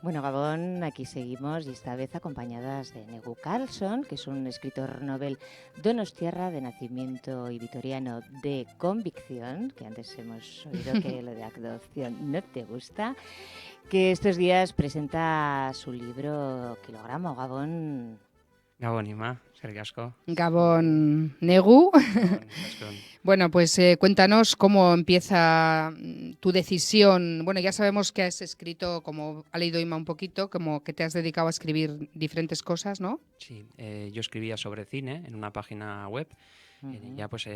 Bueno, Gabón, aquí seguimos y esta vez acompañadas de Negu Carlson, que es un escritor novel donostiarra de nacimiento y vitoriano de convicción, que antes hemos oído que lo de adopción no te gusta, que estos días presenta su libro Kilogramo, Gabón. Gabon, Ima, eskerrik asko. Gabón, Negu. Gabon, Gaskon. Bueno, pues cuéntanos cómo empieza tu decisión. Bueno, ya sabemos que has escrito, como ha leído Ima un poquito, como que te has dedicado a escribir diferentes cosas, ¿no? Sí, yo escribía sobre cine en una página web. En ella pues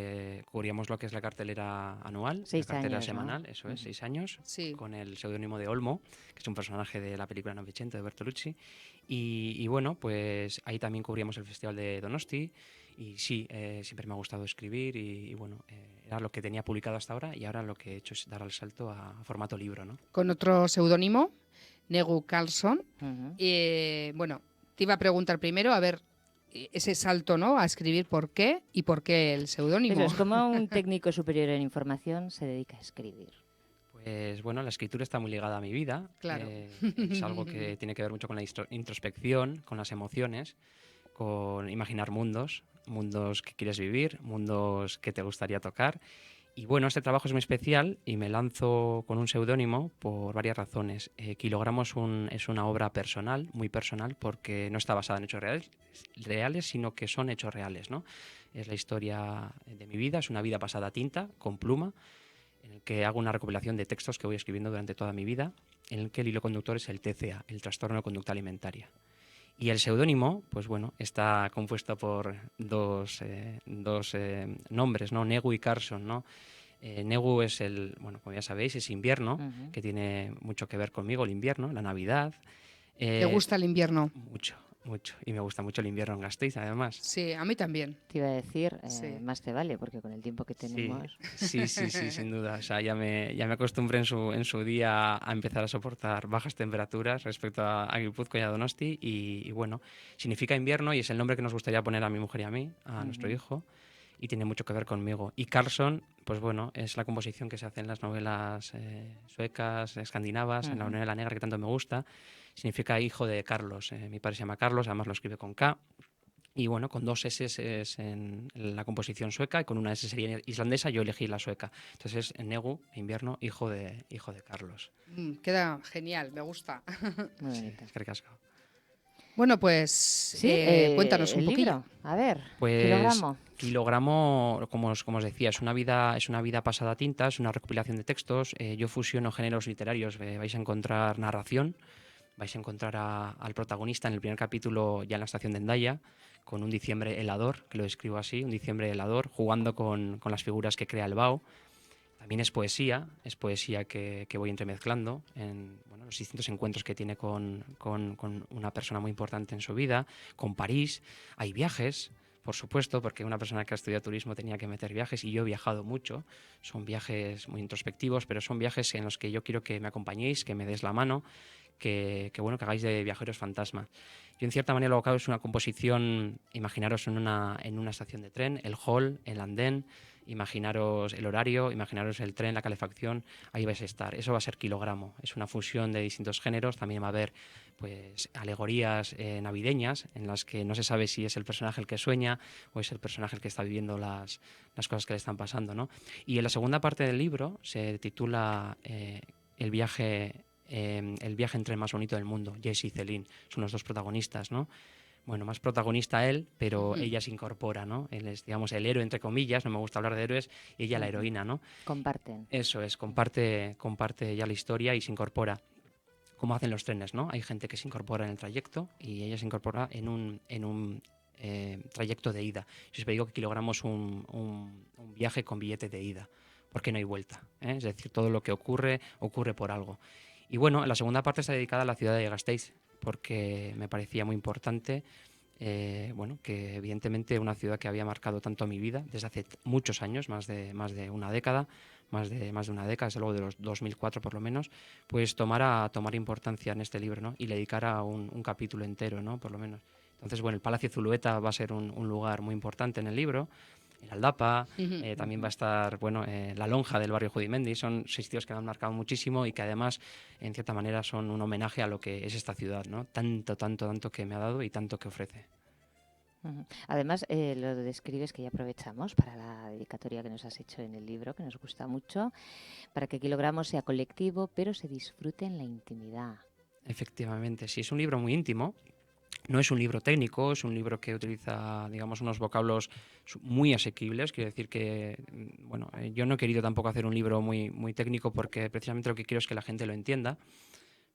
cubríamos lo que es la cartelera anual, 6 la cartelera años, ¿no? semanal, eso es, 6 años, Sí. con el seudónimo de Olmo, que es un personaje de la película Novecento de Bertolucci. Y bueno, pues ahí también cubríamos el Festival de Donosti. Y sí, siempre me ha gustado escribir y bueno, era lo que tenía publicado hasta ahora y ahora lo que he hecho es dar el salto a formato libro, ¿no? Con otro seudónimo, Negu Carlson. Ujú. Bueno, te iba a preguntar primero, a ver, ese salto, ¿no?, a escribir por qué y por qué el seudónimo. Eso es como un técnico superior en información se dedica a escribir. Pues bueno, la escritura está muy ligada a mi vida. Claro. Es algo que tiene que ver mucho con la introspección, con las emociones, con imaginar mundos, mundos que quieres vivir, mundos que te gustaría tocar. Y bueno, este trabajo es muy especial y me lanzo con un seudónimo por varias razones. Kilogramo es una obra personal, muy personal, porque no está basada en hechos reales, sino que son hechos reales, ¿no? Es la historia de mi vida, es una vida pasada a tinta, con pluma, en el que hago una recopilación de textos que voy escribiendo durante toda mi vida, en el que el hilo conductor es el TCA, el trastorno de conducta alimentaria. Y el seudónimo, pues bueno, está compuesto por dos nombres, ¿no? Negu y Carlson, ¿no? Negu es bueno, como ya sabéis, es invierno, que tiene mucho que ver conmigo, el invierno, la Navidad. ¿Te gusta el invierno? Mucho, mucho. Y me gusta mucho el invierno en Gasteiz, además. Sí, a mí también. Te iba a decir, Sí. más te vale, porque con el tiempo que tenemos... Sí, sin duda. O sea, ya me acostumbré en su día a empezar a soportar bajas temperaturas respecto a Guipúzcoa y a Donosti. Y bueno, significa invierno y es el nombre que nos gustaría poner a mi mujer y a mí, a nuestro hijo. Y tiene mucho que ver conmigo. Y Carlson, pues bueno, es la composición que se hace en las novelas suecas, escandinavas, en la novela negra que tanto me gusta. Significa hijo de Carlos. Mi padre se llama Carlos, además lo escribe con K. Y bueno, con 2 S en la composición sueca y con una S sería islandesa, yo elegí la sueca. Entonces es Negu, invierno, hijo de Carlos. Queda genial, me gusta. Muy bonito. Es que ricasco. Bueno, pues Sí, cuéntanos un el poquillo. libro. A ver, Pues Kilogramo. Kilogramo, como os decía, es una vida pasada a tinta, es una recopilación de textos. Yo fusiono géneros literarios. Vais a encontrar narración, vais a encontrar al protagonista en el primer capítulo ya en la estación de Hendaya, con un diciembre helador, que lo describo así, un diciembre helador, jugando con las figuras que crea el Bao. También es poesía que voy entremezclando en los distintos encuentros que tiene con una persona muy importante en su vida, con París. Hay viajes, por supuesto, porque una persona que ha estudiado turismo tenía que meter viajes y yo he viajado mucho. Son viajes muy introspectivos, pero son viajes en los que yo quiero que me acompañéis, que me des la mano, que hagáis de viajeros fantasma. Yo en cierta manera lo que hago es una composición, imaginaros en una estación de tren, el hall, el andén, imaginaros el horario, imaginaros el tren, la calefacción, ahí vais a estar. Eso va a ser Kilogramo, es una fusión de distintos géneros, también va a haber pues alegorías navideñas en las que no se sabe si es el personaje el que sueña o es el personaje el que está viviendo las cosas que le están pasando, ¿no? Y en la segunda parte del libro se titula el viaje en tren más bonito del mundo. Jesse y Celine son los dos protagonistas, ¿no? Bueno, más protagonista él, pero ella se incorpora, ¿no? Él es, digamos, el héroe, entre comillas, no me gusta hablar de héroes, y ella la heroína, ¿no? Comparten. Eso es, comparte ya la historia y se incorpora. Como hacen los trenes, ¿no? Hay gente que se incorpora en el trayecto y ella se incorpora en un trayecto de ida. Yo siempre digo que Kilogramo es un viaje con billete de ida, porque no hay vuelta, ¿eh? Es decir, todo lo que ocurre por algo. Y bueno, la segunda parte está dedicada a la ciudad de Gasteiz, porque me parecía muy importante bueno, que evidentemente una ciudad que había marcado tanto mi vida desde hace muchos años, más de una década, más de una década, desde luego de los 2004 por lo menos, pues tomara importancia en este libro, ¿no? Y le dedicara un capítulo entero, ¿no? Por lo menos. Entonces, bueno, el Palacio Zulueta va a ser un lugar muy importante en el libro. El Aldapa, también va a estar, bueno, la lonja del barrio Judimendi. Son sitios que me han marcado muchísimo y que además, en cierta manera, son un homenaje a lo que es esta ciudad, ¿no? Tanto que me ha dado y tanto que ofrece. Además, lo describes, que ya aprovechamos para la dedicatoria que nos has hecho en el libro, que nos gusta mucho, para que Kilogramos sea colectivo, pero se disfrute en la intimidad. Efectivamente, sí, es un libro muy íntimo. No es un libro técnico, es un libro que utiliza, digamos, unos vocablos muy asequibles. Quiero decir que, bueno, yo no he querido tampoco hacer un libro muy técnico porque precisamente lo que quiero es que la gente lo entienda,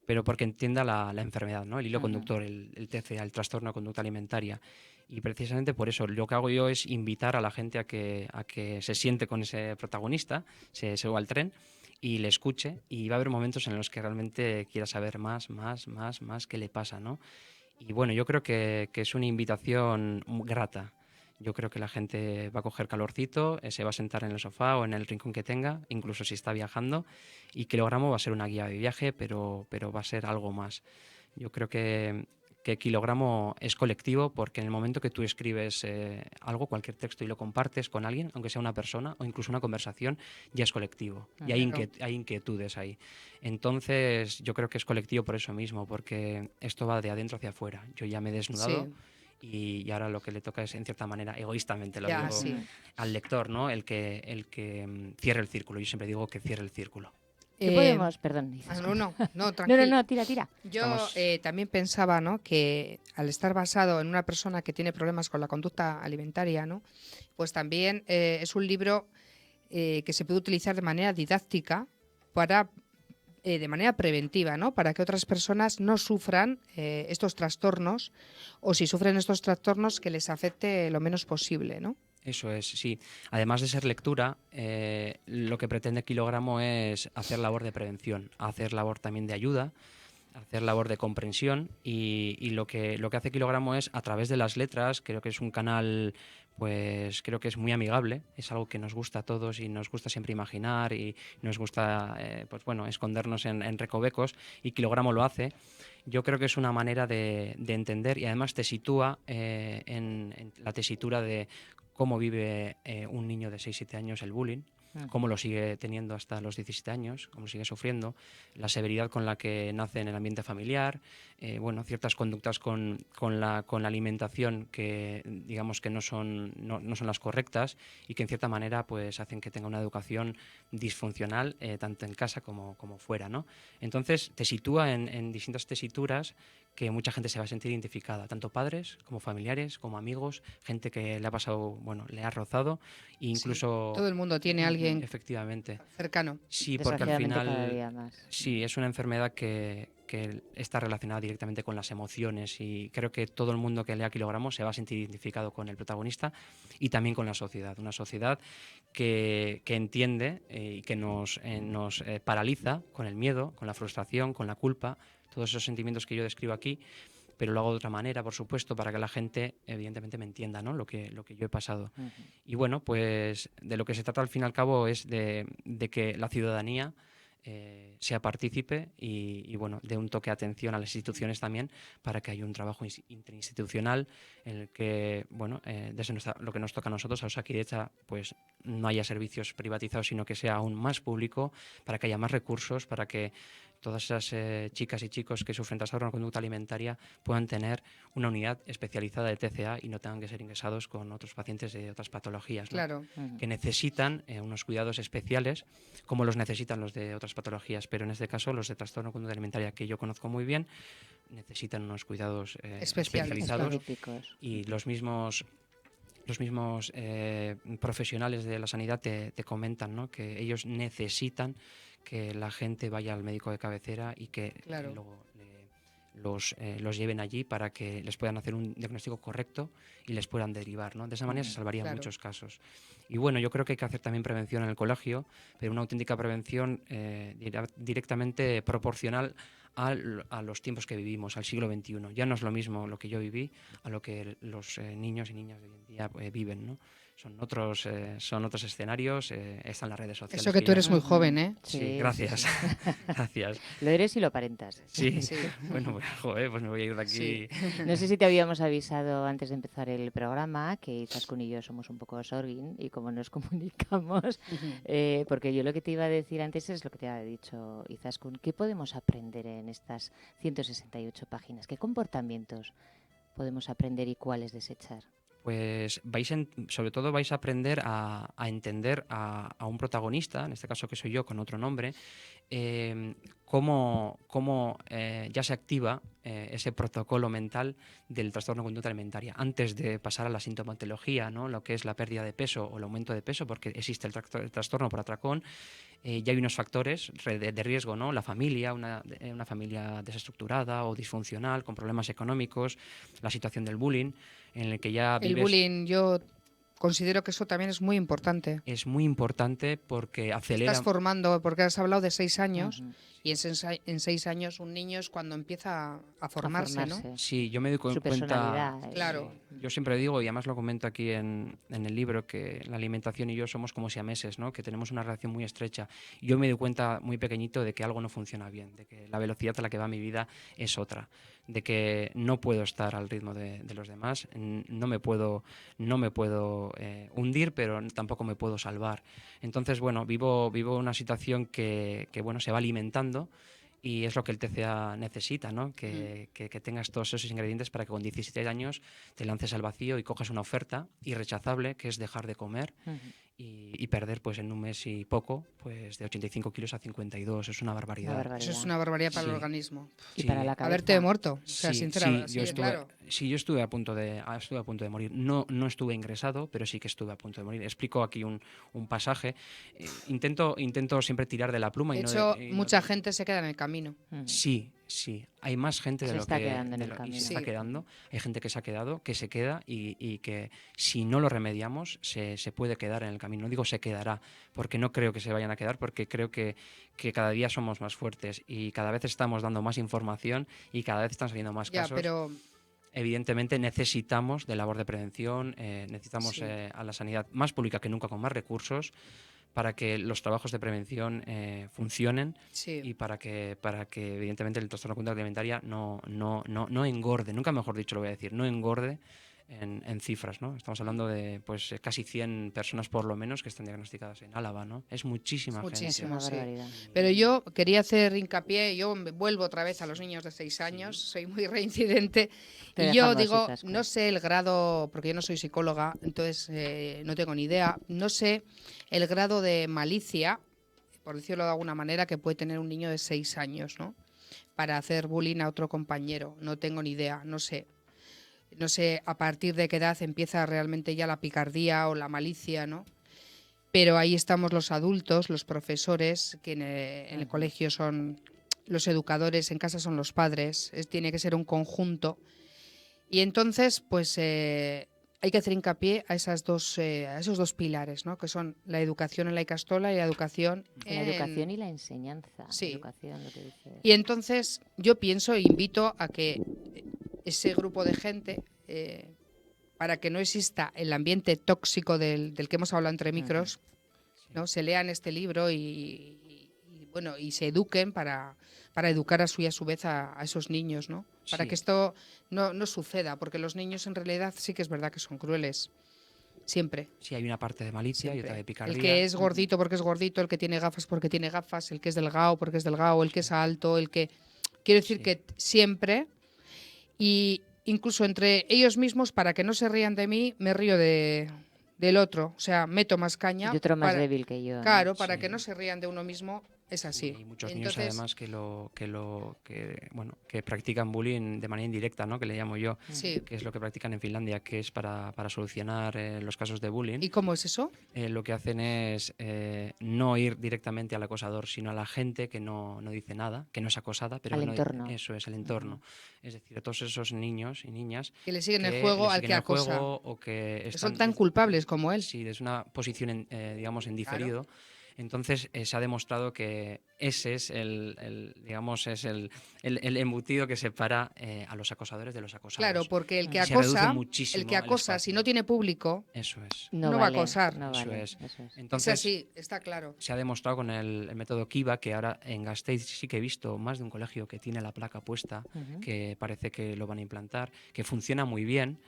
pero porque entienda la enfermedad, ¿no? El hilo conductor, el TCA, el trastorno de conducta alimentaria. Y precisamente por eso lo que hago yo es invitar a la gente a que se siente con ese protagonista, se suba al tren y le escuche, y va a haber momentos en los que realmente quiera saber más qué le pasa, ¿no? Y bueno, yo creo que es una invitación grata. Yo creo que la gente va a coger calorcito, se va a sentar en el sofá o en el rincón que tenga, incluso si está viajando, y Kilogramo va a ser una guía de viaje, pero va a ser algo más. Yo creo que Kilogramo es colectivo porque en el momento que tú escribes algo, cualquier texto, y lo compartes con alguien, aunque sea una persona o incluso una conversación, ya es colectivo. Y hay inquietudes ahí. Entonces yo creo que es colectivo por eso mismo, porque esto va de adentro hacia afuera. Yo ya me he desnudado. Sí. Y ahora lo que le toca es, en cierta manera, egoístamente lo Ya, digo, sí. al lector, ¿no? El que cierre el círculo. Yo siempre digo que cierre el círculo. ¿Qué podemos? Perdón, Izaskun. No, tranquilo. No, tira. Yo también pensaba, ¿no?, que al estar basado en una persona que tiene problemas con la conducta alimentaria, ¿no?, pues también es un libro que se puede utilizar de manera didáctica para de manera preventiva, ¿no?, para que otras personas no sufran estos trastornos, o si sufren estos trastornos, que les afecte lo menos posible, ¿no? Eso es, sí. Además de ser lectura, lo que pretende Kilogramo es hacer labor de prevención, hacer labor también de ayuda, hacer labor de comprensión, y lo que hace Kilogramo es, a través de las letras, creo que es un canal, pues creo que es muy amigable, es algo que nos gusta a todos y nos gusta siempre imaginar, y nos gusta, pues bueno, escondernos en recovecos, y Kilogramo lo hace. Yo creo que es una manera de entender, y además te sitúa en la tesitura de cómo vive un niño de 6-7 años el bullying, cómo lo sigue teniendo hasta los 17 años, cómo sigue sufriendo, la severidad con la que nace en el ambiente familiar, bueno, ciertas conductas con la alimentación que, digamos, que no son las correctas, y que en cierta manera pues hacen que tenga una educación disfuncional, tanto en casa como fuera, ¿no? Entonces te sitúa en distintas tesituras que mucha gente se va a sentir identificada, tanto padres como familiares, como amigos, gente que le ha pasado, bueno, le ha rozado, e incluso... Sí, todo el mundo tiene alguien efectivamente cercano. Sí, porque al final cada día más. Sí, es una enfermedad que está relacionada directamente con las emociones, y creo que todo el mundo que lea Kilogramos se va a sentir identificado con el protagonista y también con la sociedad. Una sociedad que entiende y que nos paraliza con el miedo, con la frustración, con la culpa, todos esos sentimientos que yo describo aquí, pero lo hago de otra manera, por supuesto, para que la gente evidentemente me entienda, ¿no?, lo que yo he pasado. Y bueno, pues de lo que se trata al fin y al cabo es de que la ciudadanía sea partícipe y bueno, dé un toque de atención a las instituciones también, para que haya un trabajo interinstitucional en el que, bueno, desde lo que nos toca a nosotros, a Osakidetza, pues no haya servicios privatizados, sino que sea aún más público, para que haya más recursos, para que todas esas chicas y chicos que sufren trastorno de conducta alimentaria puedan tener una unidad especializada de TCA y no tengan que ser ingresados con otros pacientes de otras patologías, ¿no? Claro. Que necesitan unos cuidados especiales, como los necesitan los de otras patologías, pero en este caso los de trastorno de conducta alimentaria, que yo conozco muy bien, necesitan unos cuidados especializados, específicos. y los mismos profesionales de la sanidad te comentan, ¿no?, que ellos necesitan que la gente vaya al médico de cabecera y que Claro. los lleven allí para que les puedan hacer un diagnóstico correcto y les puedan derivar, ¿no? De esa manera se salvarían claro. muchos casos. Y bueno, yo creo que hay que hacer también prevención en el colegio, pero una auténtica prevención directamente proporcional a los tiempos que vivimos, al siglo XXI. Ya no es lo mismo lo que yo viví a lo que los niños y niñas de hoy en día viven, ¿no? Son otros escenarios, están las redes sociales. Eso que tú eres muy joven, ¿eh? Sí, gracias. Sí. Gracias. Lo eres y lo aparentas. Sí, Sí. bueno, pues, joder, pues me voy a ir de aquí. Sí. No sé si te habíamos avisado antes de empezar el programa que Izaskun y yo somos un poco sorgin y como nos comunicamos, porque yo lo que te iba a decir antes es lo que te ha dicho Izaskun. ¿Qué podemos aprender en estas 168 páginas? ¿Qué comportamientos podemos aprender y cuáles desechar? Pues sobre todo vais a aprender a entender a un protagonista, en este caso que soy yo con otro nombre, cómo ya se activa ese protocolo mental del trastorno de conducta alimentaria antes de pasar a la sintomatología, ¿no? Lo que es la pérdida de peso o el aumento de peso, porque existe el trastorno por atracón. Ya hay unos factores de riesgo, ¿no? La familia, una familia desestructurada o disfuncional, con problemas económicos, la situación del bullying, en el que ya El vives. bullying, yo considero que eso también es muy importante. Es muy importante porque acelera. Estás formando, porque has hablado de 6 años, Ujú. y en 6 años un niño es cuando empieza a formarse, ¿no? Sí, yo me doy Su cuenta. personalidad. Claro. Sí, yo siempre digo, y además lo comento aquí en el libro, que la alimentación y yo somos como siameses, ¿no? Que tenemos una relación muy estrecha. Yo me doy cuenta muy pequeñito de que algo no funciona bien, de que la velocidad a la que va mi vida es otra, de que no puedo estar al ritmo de los demás, no me puedo hundir, pero tampoco me puedo salvar. Entonces, bueno, vivo una situación que bueno, se va alimentando. Y es lo que el TCA necesita, ¿no? Que tengas todos esos ingredientes para que con 17 años te lances al vacío y cojas una oferta irrechazable, que es dejar de comer y perder pues en un mes y poco pues de 85 kilos a 52. Es una barbaridad. Una barbaridad. Eso es una barbaridad para Sí. el organismo. Y Sí. para la cabeza. Haberte muerto, o sea, Sí, sinceramente. yo estuve, claro. sí, yo estuve a punto de morir. No estuve ingresado, pero sí que estuve a punto de morir. Explico aquí un pasaje. Intento siempre tirar de la pluma De y no hecho, de, mucha gente se queda en el camino. Sí. Hay más gente de Se lo está que quedando en el y camino. se está Sí. quedando. Hay gente que se ha quedado, que se queda y que si no lo remediamos se puede quedar en el camino. No digo se quedará, porque no creo que se vayan a quedar, porque creo que cada día somos más fuertes y cada vez estamos dando más información y cada vez están saliendo más Ya, casos. pero Evidentemente necesitamos de labor de prevención, necesitamos Sí. a la sanidad más pública que nunca, con más recursos, para que los trabajos de prevención funcionen sí. y para que evidentemente el trastorno de conducta alimentaria no engorde, nunca mejor dicho lo voy a decir, no engorde en cifras, ¿no? Estamos hablando de pues casi 100 personas por lo menos que están diagnosticadas en Álava, ¿no? Es muchísima gente. Muchísimo. Una Sí. barbaridad. Pero yo quería hacer hincapié, yo vuelvo otra vez a los niños de 6 años, soy muy reincidente, Te y yo dejamos, digo, Izaskun. no sé el grado, porque yo no soy psicóloga, entonces no tengo ni idea, no sé el grado de malicia, por decirlo de alguna manera, que puede tener un niño de 6 años, ¿no? Para hacer bullying a otro compañero, no tengo ni idea, no sé. No sé a partir de qué edad empieza realmente ya la picardía o la malicia, ¿no? Pero ahí estamos los adultos, los profesores, que en el colegio son los educadores, en casa son los padres, tiene que ser un conjunto. Y entonces, pues hay que hacer hincapié a esos dos pilares, ¿no? Que son la educación en la Icastola y la educación La educación y la enseñanza. Sí. Educación, lo que dices. Y entonces yo pienso e invito a que ese grupo de gente, para que no exista el ambiente tóxico del que hemos hablado entre micros, ¿no? Se lean este libro y bueno, y se eduquen para educar a su vez a esos niños, ¿no? Para Sí. que esto no suceda, porque los niños en realidad sí que es verdad que son crueles. Siempre. Sí, hay una parte de malicia y Siempre. otra de picardía. El que es gordito porque es gordito, el que tiene gafas porque tiene gafas, el que es delgado porque es delgado, el que es alto, el que... Quiero decir Sí. que siempre, y incluso entre ellos mismos, para que no se rían de mí, me río del otro. O sea, meto más caña. Y otro más para- débil que yo. ¿no? Claro, para Sí. que no se rían de uno mismo, Es así. Y hay muchos niños Entonces, además que practican bullying de manera indirecta, ¿no? Que le llamo yo, sí. que es lo que practican en Finlandia, que es para solucionar los casos de bullying. ¿Y cómo es eso? Lo que hacen es no ir directamente al acosador, sino a la gente que no dice nada, que no es acosada, pero Al que no, entorno. eso es el entorno. Es decir, a todos esos niños y niñas Que le siguen el que juego le al siguen que el acosa. juego o que Que están son tan culpables como él. sí, desde una posición digamos en Claro. diferido. Entonces se ha demostrado que ese es digamos es el embutido que separa a los acosadores de los acosados. Claro, porque el que Se reduce acosa, muchísimo el que el acosa, si espacio. no tiene público, Eso es. No no va a vale, acosar. no Eso vale, es. eso es. Es Entonces, así, está claro. se ha demostrado con el método Kiva, que ahora en Gasteiz sí que he visto más de un colegio que tiene la placa puesta, Ujú. que parece que lo van a implantar, que funciona muy bien,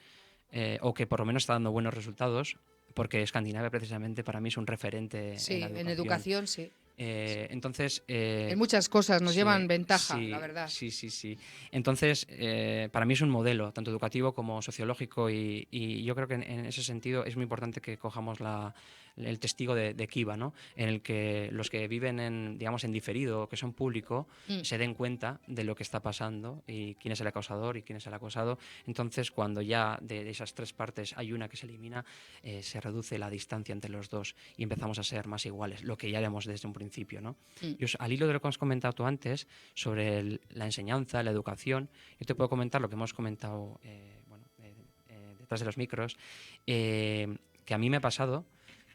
o que por lo menos está dando buenos resultados, porque Escandinavia precisamente para mí es un referente en Sí, la en educación sí. Entonces, En muchas cosas nos sí, llevan ventaja, sí, la verdad. sí. Entonces, para mí es un modelo, tanto educativo como sociológico, y yo creo que en ese sentido es muy importante que cojamos el testigo de Kiva, ¿no? En el que los que viven digamos, en diferido, que son público, Mm. se den cuenta de lo que está pasando y quién es el acosador y quién es el acosado. Entonces, cuando ya de esas tres partes hay una que se elimina, se reduce la distancia entre los dos y empezamos a ser más iguales, lo que ya éramos desde un principio, ¿no? Mm. Yo, al hilo de lo que has comentado tú antes sobre la enseñanza, la educación, yo te puedo comentar lo que hemos comentado detrás de los micros, que a mí me ha pasado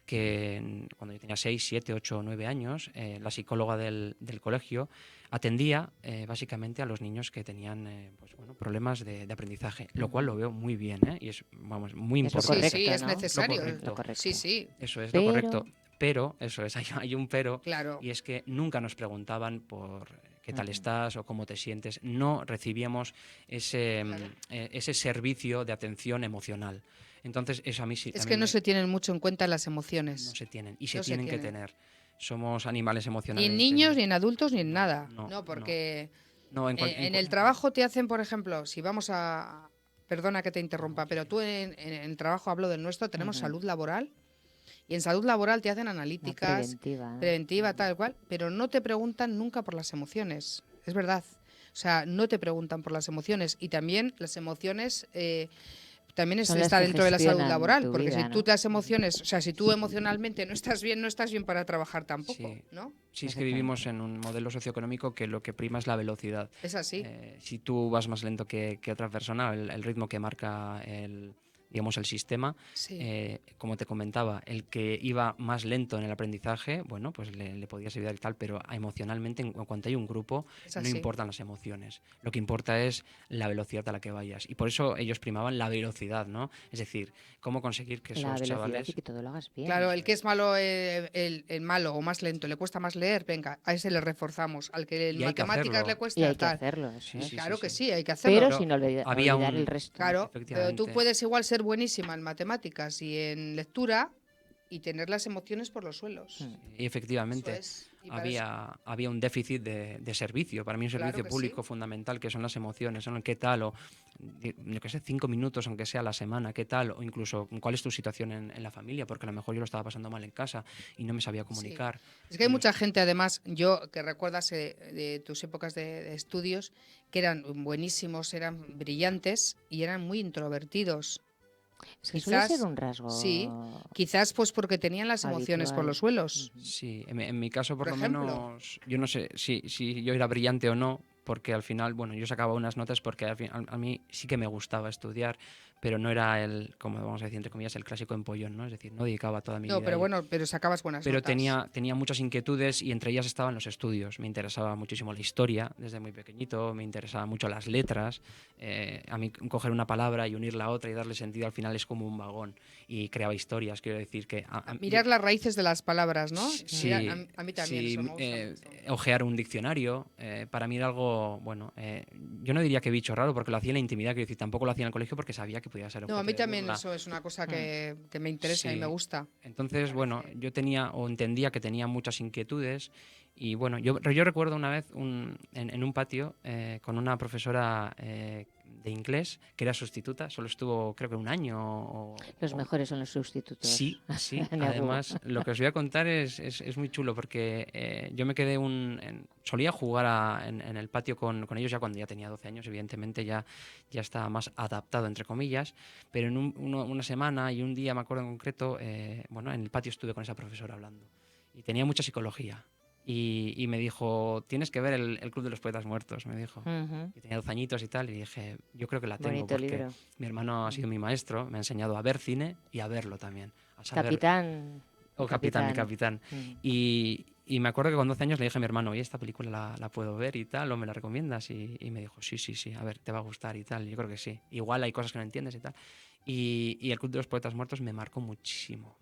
que cuando yo tenía 6, 7, 8 o 9 años, la psicóloga del colegio atendía básicamente a los niños que tenían problemas de aprendizaje, lo cual lo veo muy bien, y es muy Es lo importante. Sí, correcto, es ¿no? necesario. Lo correcto. Sí, sí, Eso es lo Pero- correcto. Pero, eso es, hay un pero, claro. y es que nunca nos preguntaban por qué tal Ujú. estás o cómo te sientes. No recibíamos ese, Claro. ese servicio de atención emocional. Entonces, eso a mí sí. Es a mí que no se tienen mucho en cuenta las emociones. no se tienen y se No se tienen que tienen. tener. Somos animales Ni emocionales. en niños, ni en adultos, ni en No, nada. no, No, porque No, en el trabajo te hacen, por ejemplo, si vamos a... Perdona que te interrumpa, No, pero tú en el trabajo, hablo del nuestro, tenemos Ujú. salud laboral y en salud laboral te hacen La analíticas, preventiva. preventiva, tal cual, pero no te preguntan nunca por las emociones. Es verdad. O sea, no te preguntan por las emociones y también las emociones también Son las está que dentro de la salud gestionan laboral, tu porque vida, si tú ¿no? las emociones, o sea, si tú emocionalmente no estás bien, no estás bien para trabajar tampoco, Sí. ¿no? Sí, es que vivimos en un modelo socioeconómico que lo que prima es la velocidad. Es así. Si tú vas más lento que otra persona, el ritmo que marca digamos, el sistema, Sí. como te comentaba, el que iba más lento en el aprendizaje, bueno, pues le podías ayudar y tal, pero emocionalmente, en cuanto hay un grupo, Es no así. importan las emociones. Lo que importa es la velocidad a la que vayas. Y por eso ellos primaban la velocidad, ¿no? Es decir, cómo conseguir que La esos velocidad chavales... y que todo lo hagas bien. Claro, el que es malo, el malo o más lento, le cuesta más leer, venga, a ese le reforzamos. Al que en Y hay que matemáticas hacerlo. le Y cuesta hay que tal. hacerlo, eso Sí, es. sí, Claro sí, que sí. sí, hay que hacerlo. Pero Pero sin había olvidar un- el resto. Claro, pero tú Efectivamente. puedes igual ser buenísima en matemáticas y en lectura y tener las emociones por los suelos. Mm. Y efectivamente. Eso es. Y para eso- Había un déficit de servicio, para mí un Claro servicio que público sí. fundamental, que son las emociones, son el qué tal, o yo qué sé, 5 minutos, aunque sea a la semana, qué tal, o incluso cuál es tu situación en la familia, porque a lo mejor yo lo estaba pasando mal en casa y no me sabía comunicar. Es que hay mucha gente, además, yo que recuerdas de tus épocas de estudios, que eran buenísimos, eran brillantes y eran muy introvertidos. Es que suele Quizás, ser un rasgo sí, quizás pues porque tenían las emociones por habitual. los suelos. Ujú. Sí, en mi caso por Por lo ejemplo. menos, yo no sé si yo era brillante o no, porque al final, bueno, yo sacaba unas notas porque a mí sí que me gustaba estudiar, pero no era como vamos a decir, entre comillas, el clásico empollón, ¿no? Es decir, no dedicaba toda mi No, vida a pero ello. bueno, pero sacabas buenas Pero notas. tenía muchas inquietudes y entre ellas estaban los estudios. Me interesaba muchísimo la historia desde muy pequeñito, me interesaban mucho las letras. A mí coger una palabra y unirla a otra y darle sentido al final es como un vagón y creaba historias. Quiero decir que... Mirar las raíces de las palabras, ¿no? Sí, A mí también sí, eso me gusta mucho. ojear un diccionario, para mí era algo, bueno, yo no diría que bicho raro porque lo hacía en la intimidad, quiero decir, tampoco lo hacía en el colegio porque sabía que podía ser No, a objeto mí de también burla. eso es una cosa que me interesa y Sí. me gusta. Entonces, bueno, yo tenía o entendía que tenía muchas inquietudes y bueno, yo recuerdo una vez en un patio con una profesora de inglés, que era sustituta, solo estuvo creo que un año. Los mejores son los sustitutos. Sí, sí. Negu. Además, lo que os voy a contar es muy chulo porque yo me quedé solía jugar en el patio con ellos ya cuando ya tenía 12 años, evidentemente ya estaba más adaptado, entre comillas, pero en una semana y un día, me acuerdo en concreto, en el patio estuve con esa profesora hablando y tenía mucha psicología. Y me dijo, tienes que ver el Club de los Poetas Muertos, me dijo. Y tenía 12 añitos y tal, y dije, yo creo que la tengo. Bonito porque libro. mi hermano ha sido mi maestro, me ha enseñado a ver cine y a verlo también. A saber... Capitán. O capitán, mi capitán. Y me acuerdo que con 12 años le dije a mi hermano, oye, esta película la puedo ver y tal, o me la recomiendas. Y me dijo, sí, a ver, te va a gustar y tal. Yo creo que sí. Igual hay cosas que no entiendes y tal. Y el Club de los Poetas Muertos me marcó muchísimo.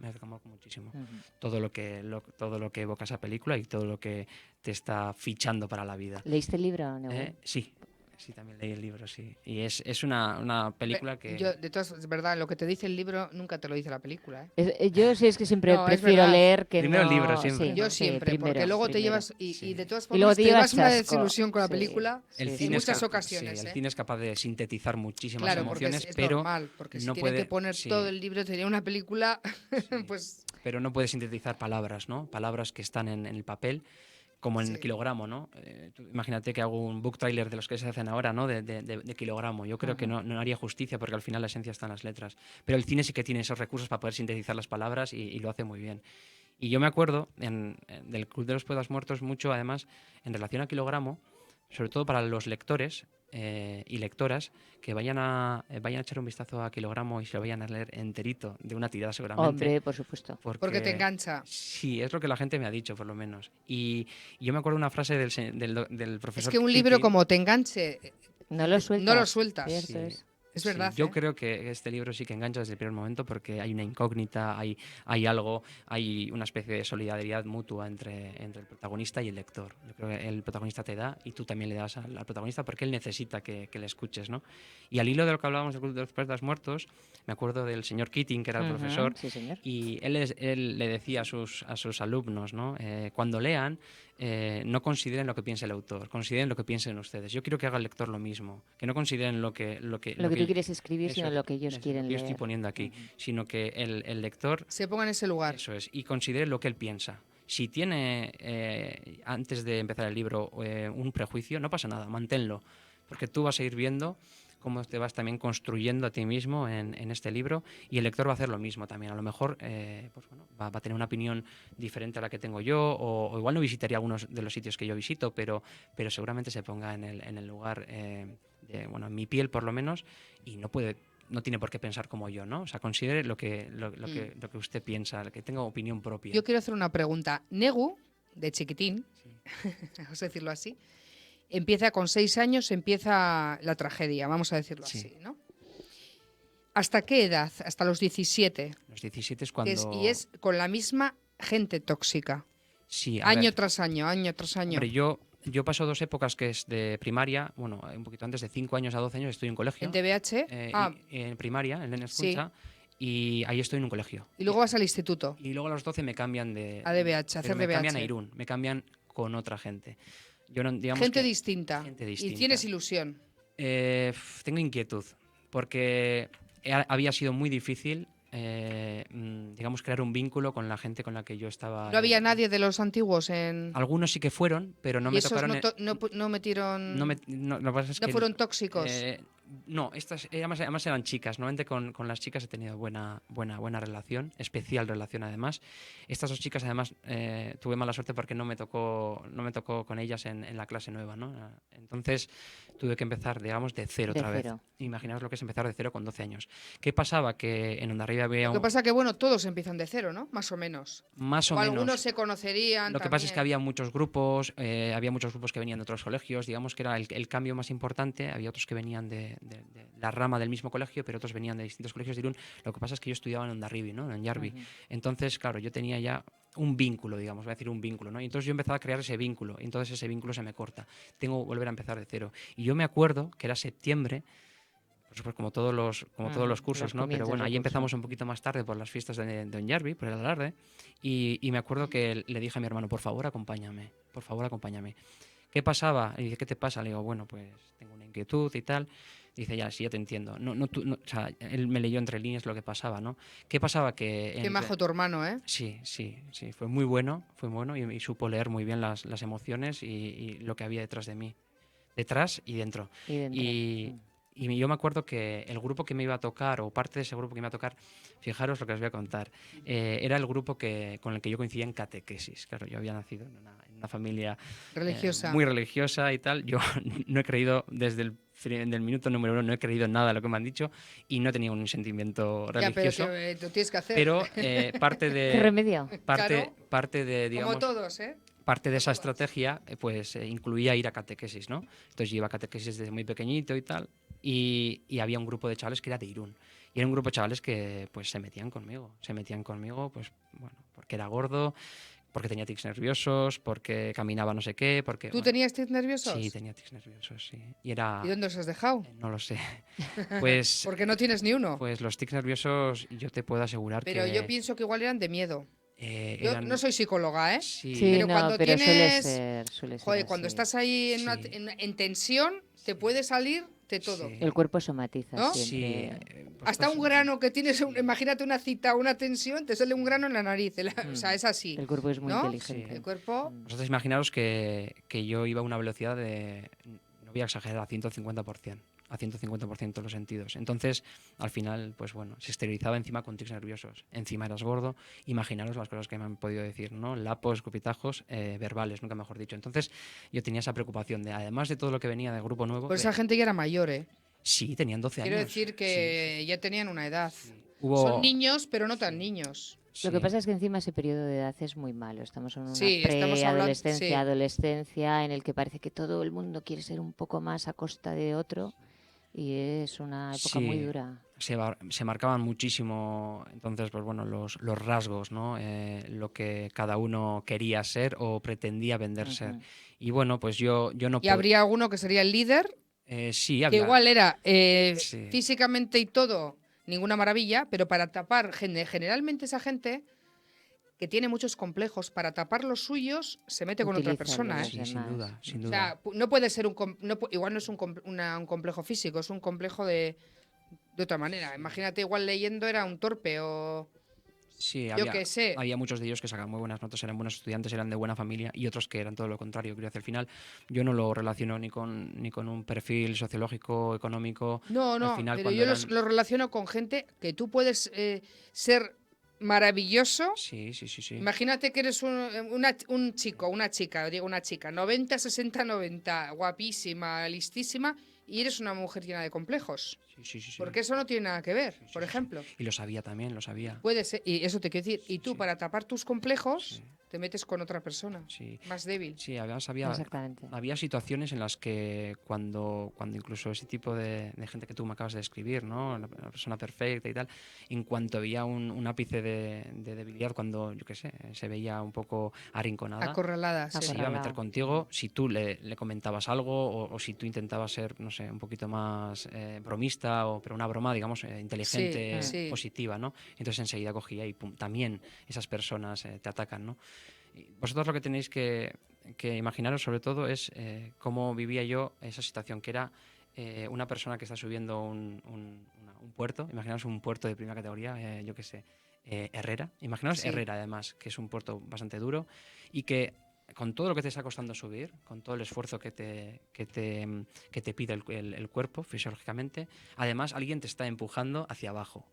Todo lo que evoca esa película y todo lo que te está fichando para la vida. ¿Leíste el libro, Negu? Sí, también leí el libro, sí. Y es una película que... Yo, de todas, es verdad, lo que te dice el libro nunca te lo dice la película. Yo sí es que siempre No, es prefiero verdad. leer que Primero no... el libro, siempre. Sí, Yo sí, siempre, porque primero, luego te primero. llevas... Y de todas Y luego formas te te llevas llevas una chasco. desilusión con la Sí. película El en cine muchas es ocasiones. el cine es capaz de sintetizar muchísimas Claro, porque emociones, es pero normal, porque si no tienen puede, que poner todo el libro, tenía una película, pues... Pero no puede sintetizar palabras, ¿no? Palabras que están en el papel, como en el kilogramo, ¿no? Imagínate que hago un book trailer de los que se hacen ahora, ¿no? De kilogramo. Yo creo que no haría justicia porque al final la esencia está en las letras. Pero el cine sí que tiene esos recursos para poder sintetizar las palabras y lo hace muy bien. Y yo me acuerdo del Club de los Poetas Muertos mucho, además, en relación a kilogramo, sobre todo para los lectores y lectoras que vayan a echar un vistazo a kilogramo y se lo vayan a leer enterito, de una tirada seguramente. Hombre, por supuesto. Porque te engancha. Sí, es lo que la gente me ha dicho, por lo menos. Y yo me acuerdo una frase del profesor Es que un Keating. libro como te enganche, No lo sueltas. no lo sueltas. Cierto Sí. es. Es verdad. Yo creo que este libro sí que engancha desde el primer momento porque hay una incógnita, hay algo, hay una especie de solidaridad mutua entre el protagonista y el lector. Yo creo que el protagonista te da y tú también le das al protagonista porque él necesita que le escuches, ¿no? Y al hilo de lo que hablábamos del Club de los Poetas Muertos, me acuerdo del señor Keating, que era el profesor, Sí, señor. y él le decía a sus alumnos, ¿no? Cuando lean, no consideren lo que piense el autor, consideren lo que piensen ustedes. Yo quiero que haga el lector lo mismo, que no consideren lo que tú quieres escribir, eso, sino lo que ellos quieren yo leer. estoy poniendo aquí, sino que el lector Se ponga en ese lugar. eso es, y considere lo que él piensa. Si tiene, antes de empezar el libro, un prejuicio, no pasa nada, manténlo, porque tú vas a ir viendo cómo te vas también construyendo a ti mismo en este libro y el lector va a hacer lo mismo también. A lo mejor va a tener una opinión diferente a la que tengo yo o igual no visitaría algunos de los sitios que yo visito, pero seguramente se ponga en el lugar, en mi piel por lo menos, y no tiene por qué pensar como yo, ¿no? O sea, considere lo que usted piensa, que tenga opinión propia. Yo quiero hacer una pregunta. Negu, de chiquitín, vamos a decirlo así, empieza con 6 años, empieza la tragedia, vamos a decirlo así, ¿no? ¿Hasta qué edad? Hasta los 17. Los 17 es cuando... Y es con la misma gente tóxica. Sí, año tras año, año tras año. Hombre, yo paso 2 épocas que es de primaria, un poquito antes, de 5 años a 12 años estoy en colegio. ¿En TVH? En primaria, en Escucha, y ahí estoy en un colegio. Y luego vas al instituto. Y luego a los 12 me cambian a DBH, hacer DBH. Me cambian a Irún, me cambian con otra gente. Gente distinta. Y tienes ilusión. Tengo inquietud, porque había sido muy difícil, digamos, crear un vínculo con la gente con la que yo estaba. ¿No había nadie de los antiguos en...? Algunos sí que fueron, pero no me tocaron... no metieron... Lo que pasa es ¿No que fueron tóxicos? No, estas además eran chicas. Normalmente con las chicas he tenido buena relación, especial relación además. Estas 2 chicas además tuve mala suerte porque no me tocó con ellas en la clase nueva, ¿no? Entonces tuve que empezar, digamos, de cero otra vez. Imaginaos lo que es empezar de cero con 12 años. ¿Qué pasaba? Que en Hondarribia había... Lo que pasa que, bueno, todos empiezan de cero, ¿no? Más o menos. Más o menos. Algunos se conocerían. Lo que pasa es que había muchos grupos que venían de otros colegios, digamos que era el cambio más importante. Había otros que venían de la rama del mismo colegio, pero otros venían de distintos colegios de Irún. Lo que pasa es que yo estudiaba en Hondarribia, ¿no? En Yarbi. Entonces, claro, yo tenía ya un vínculo, digamos, voy a decir un vínculo, ¿no? Y entonces yo empezaba a crear ese vínculo, y entonces ese vínculo se me corta. Tengo que volver a empezar de cero. Y yo me acuerdo que era septiembre, por supuesto, como todos los cursos, ¿no? Pero bueno, ahí empezamos un poquito más tarde por las fiestas de Yarbi, por el alarde, y me acuerdo que le dije a mi hermano, por favor, acompáñame. ¿Qué pasaba? Y dice, ¿qué te pasa? Le digo, bueno, pues tengo una inquietud y tal. Dice, ya, sí, ya te entiendo. O sea, él me leyó entre líneas lo que pasaba, ¿no? ¿Qué pasaba? Qué majo tu hermano, ¿eh? Sí, fue muy bueno y supo leer muy bien las emociones y lo que había detrás de mí. Detrás y dentro. Y dentro. Y yo me acuerdo que el grupo que me iba a tocar, o parte de ese grupo que me iba a tocar, fijaros lo que os voy a contar, era el grupo con el que yo coincidía en catequesis. Claro, yo había nacido en una familia Religiosa. muy religiosa y tal. Yo no he creído desde del minuto número 1, no he creído en nada de lo que me han dicho y no tenía un sentimiento religioso. Ya, pero que lo tienes que hacer. Pero parte de... ¿Qué remedio? Parte de, digamos... Como todos, ¿eh? Parte de esa estrategia pues incluía ir a catequesis, ¿no? Entonces yo iba a catequesis desde muy pequeñito y tal, y había un grupo de chavales que era de Irún. Y era un grupo de chavales que pues se metían conmigo, pues bueno, porque era gordo, porque tenía tics nerviosos, porque caminaba no sé qué, porque... ¿Tú bueno, tenías tics nerviosos? sí, tenía tics nerviosos, sí. Y era... ¿Y dónde los has dejado? No lo sé. Pues... Porque no tienes ni uno. Pues los tics nerviosos yo te puedo asegurar Pero que... yo pienso que igual eran de miedo. Yo eran... no soy psicóloga, ¿eh? Sí, Sí, Pero no, cuando pero tienes... suele ser Joder, cuando así. estás ahí Sí. en tensión, te puede salir de todo. Sí. El cuerpo somatiza ¿No? Sí, siempre. Hasta un grano que tienes, imagínate una cita, una tensión, te sale un grano en la nariz. O sea, es así. El cuerpo es muy ¿no? inteligente. El cuerpo... Vosotros imaginaros que yo iba a una velocidad de, no voy a exagerar, a 150%, a 150% de los sentidos. Entonces, al final, pues bueno, se esterilizaba encima con tics nerviosos. Encima eras gordo. Imaginaros las cosas que me han podido decir, ¿no? Lapos, escupitajos, verbales, nunca mejor dicho. Entonces, yo tenía esa preocupación de, además de todo lo que venía del grupo nuevo... Pues esa gente ya era mayor, ¿eh? Sí, tenían 12 Quiero años. decir que ya tenían una edad. Hubo... Son niños, pero no tan niños. Lo que pasa es que encima ese periodo de edad es muy malo. Estamos en una Sí, estamos hablando- preadolescencia, sí. adolescencia, en el que parece que todo el mundo quiere ser un poco más a costa de otro y es una época muy Sí. dura. Se marcaban muchísimo, entonces, pues bueno, los rasgos, ¿no? Lo que cada uno quería ser o pretendía vender ser. Ujú. Y bueno, pues yo no Y habría alguno que sería el líder, sí, que había... igual era Sí. físicamente y todo ninguna maravilla, pero para tapar, generalmente esa gente que tiene muchos complejos, para tapar los suyos, se mete con otra Utiliza persona, los ¿eh? Sí, sin demás. duda, sin O duda. sea, no puede ser igual no es un complejo físico, es un complejo de otra manera. Imagínate, igual leyendo era un torpe o Sí, yo qué sé. había muchos de ellos que sacaban muy buenas notas, eran buenos estudiantes, eran de buena familia, y otros que eran todo lo contrario. Quiero decir, al final yo no lo relaciono ni con un perfil sociológico, económico. No, Al final, pero cuando yo eran... lo relaciono con gente que tú puedes ser maravilloso. Sí. Imagínate que eres un chico, una chica, digo una chica, 90, 60, 90, guapísima, listísima, y eres una mujer llena de complejos. Sí. Porque eso no tiene nada que ver, Sí, por sí. ejemplo. Y lo sabía también, lo sabía. Puede ser, y eso te quiero decir, y tú Sí. para tapar tus complejos Sí. te metes con otra persona, Sí. más débil. Sí, había Exactamente. situaciones en las que cuando incluso ese tipo de gente que tú me acabas de describir, ¿no? La persona perfecta y tal, en cuanto veía un ápice de debilidad, cuando, yo qué sé, se veía un poco arrinconada, Acorralada, sí. se iba a meter Acorralada. contigo si tú le comentabas algo o si tú intentabas ser, no sé, un poquito más bromista, pero una broma, digamos, inteligente, Sí. positiva, ¿no? Entonces enseguida cogía y pum, también esas personas te atacan, ¿no? Y vosotros lo que tenéis que imaginaros sobre todo es cómo vivía yo esa situación, que era una persona que está subiendo un puerto, imaginaos un puerto de primera categoría, yo qué sé, Herrera, imaginaos Sí. Herrera además, que es un puerto bastante duro y que con todo lo que te está costando subir, con todo el esfuerzo que te pide el cuerpo fisiológicamente, además alguien te está empujando hacia abajo.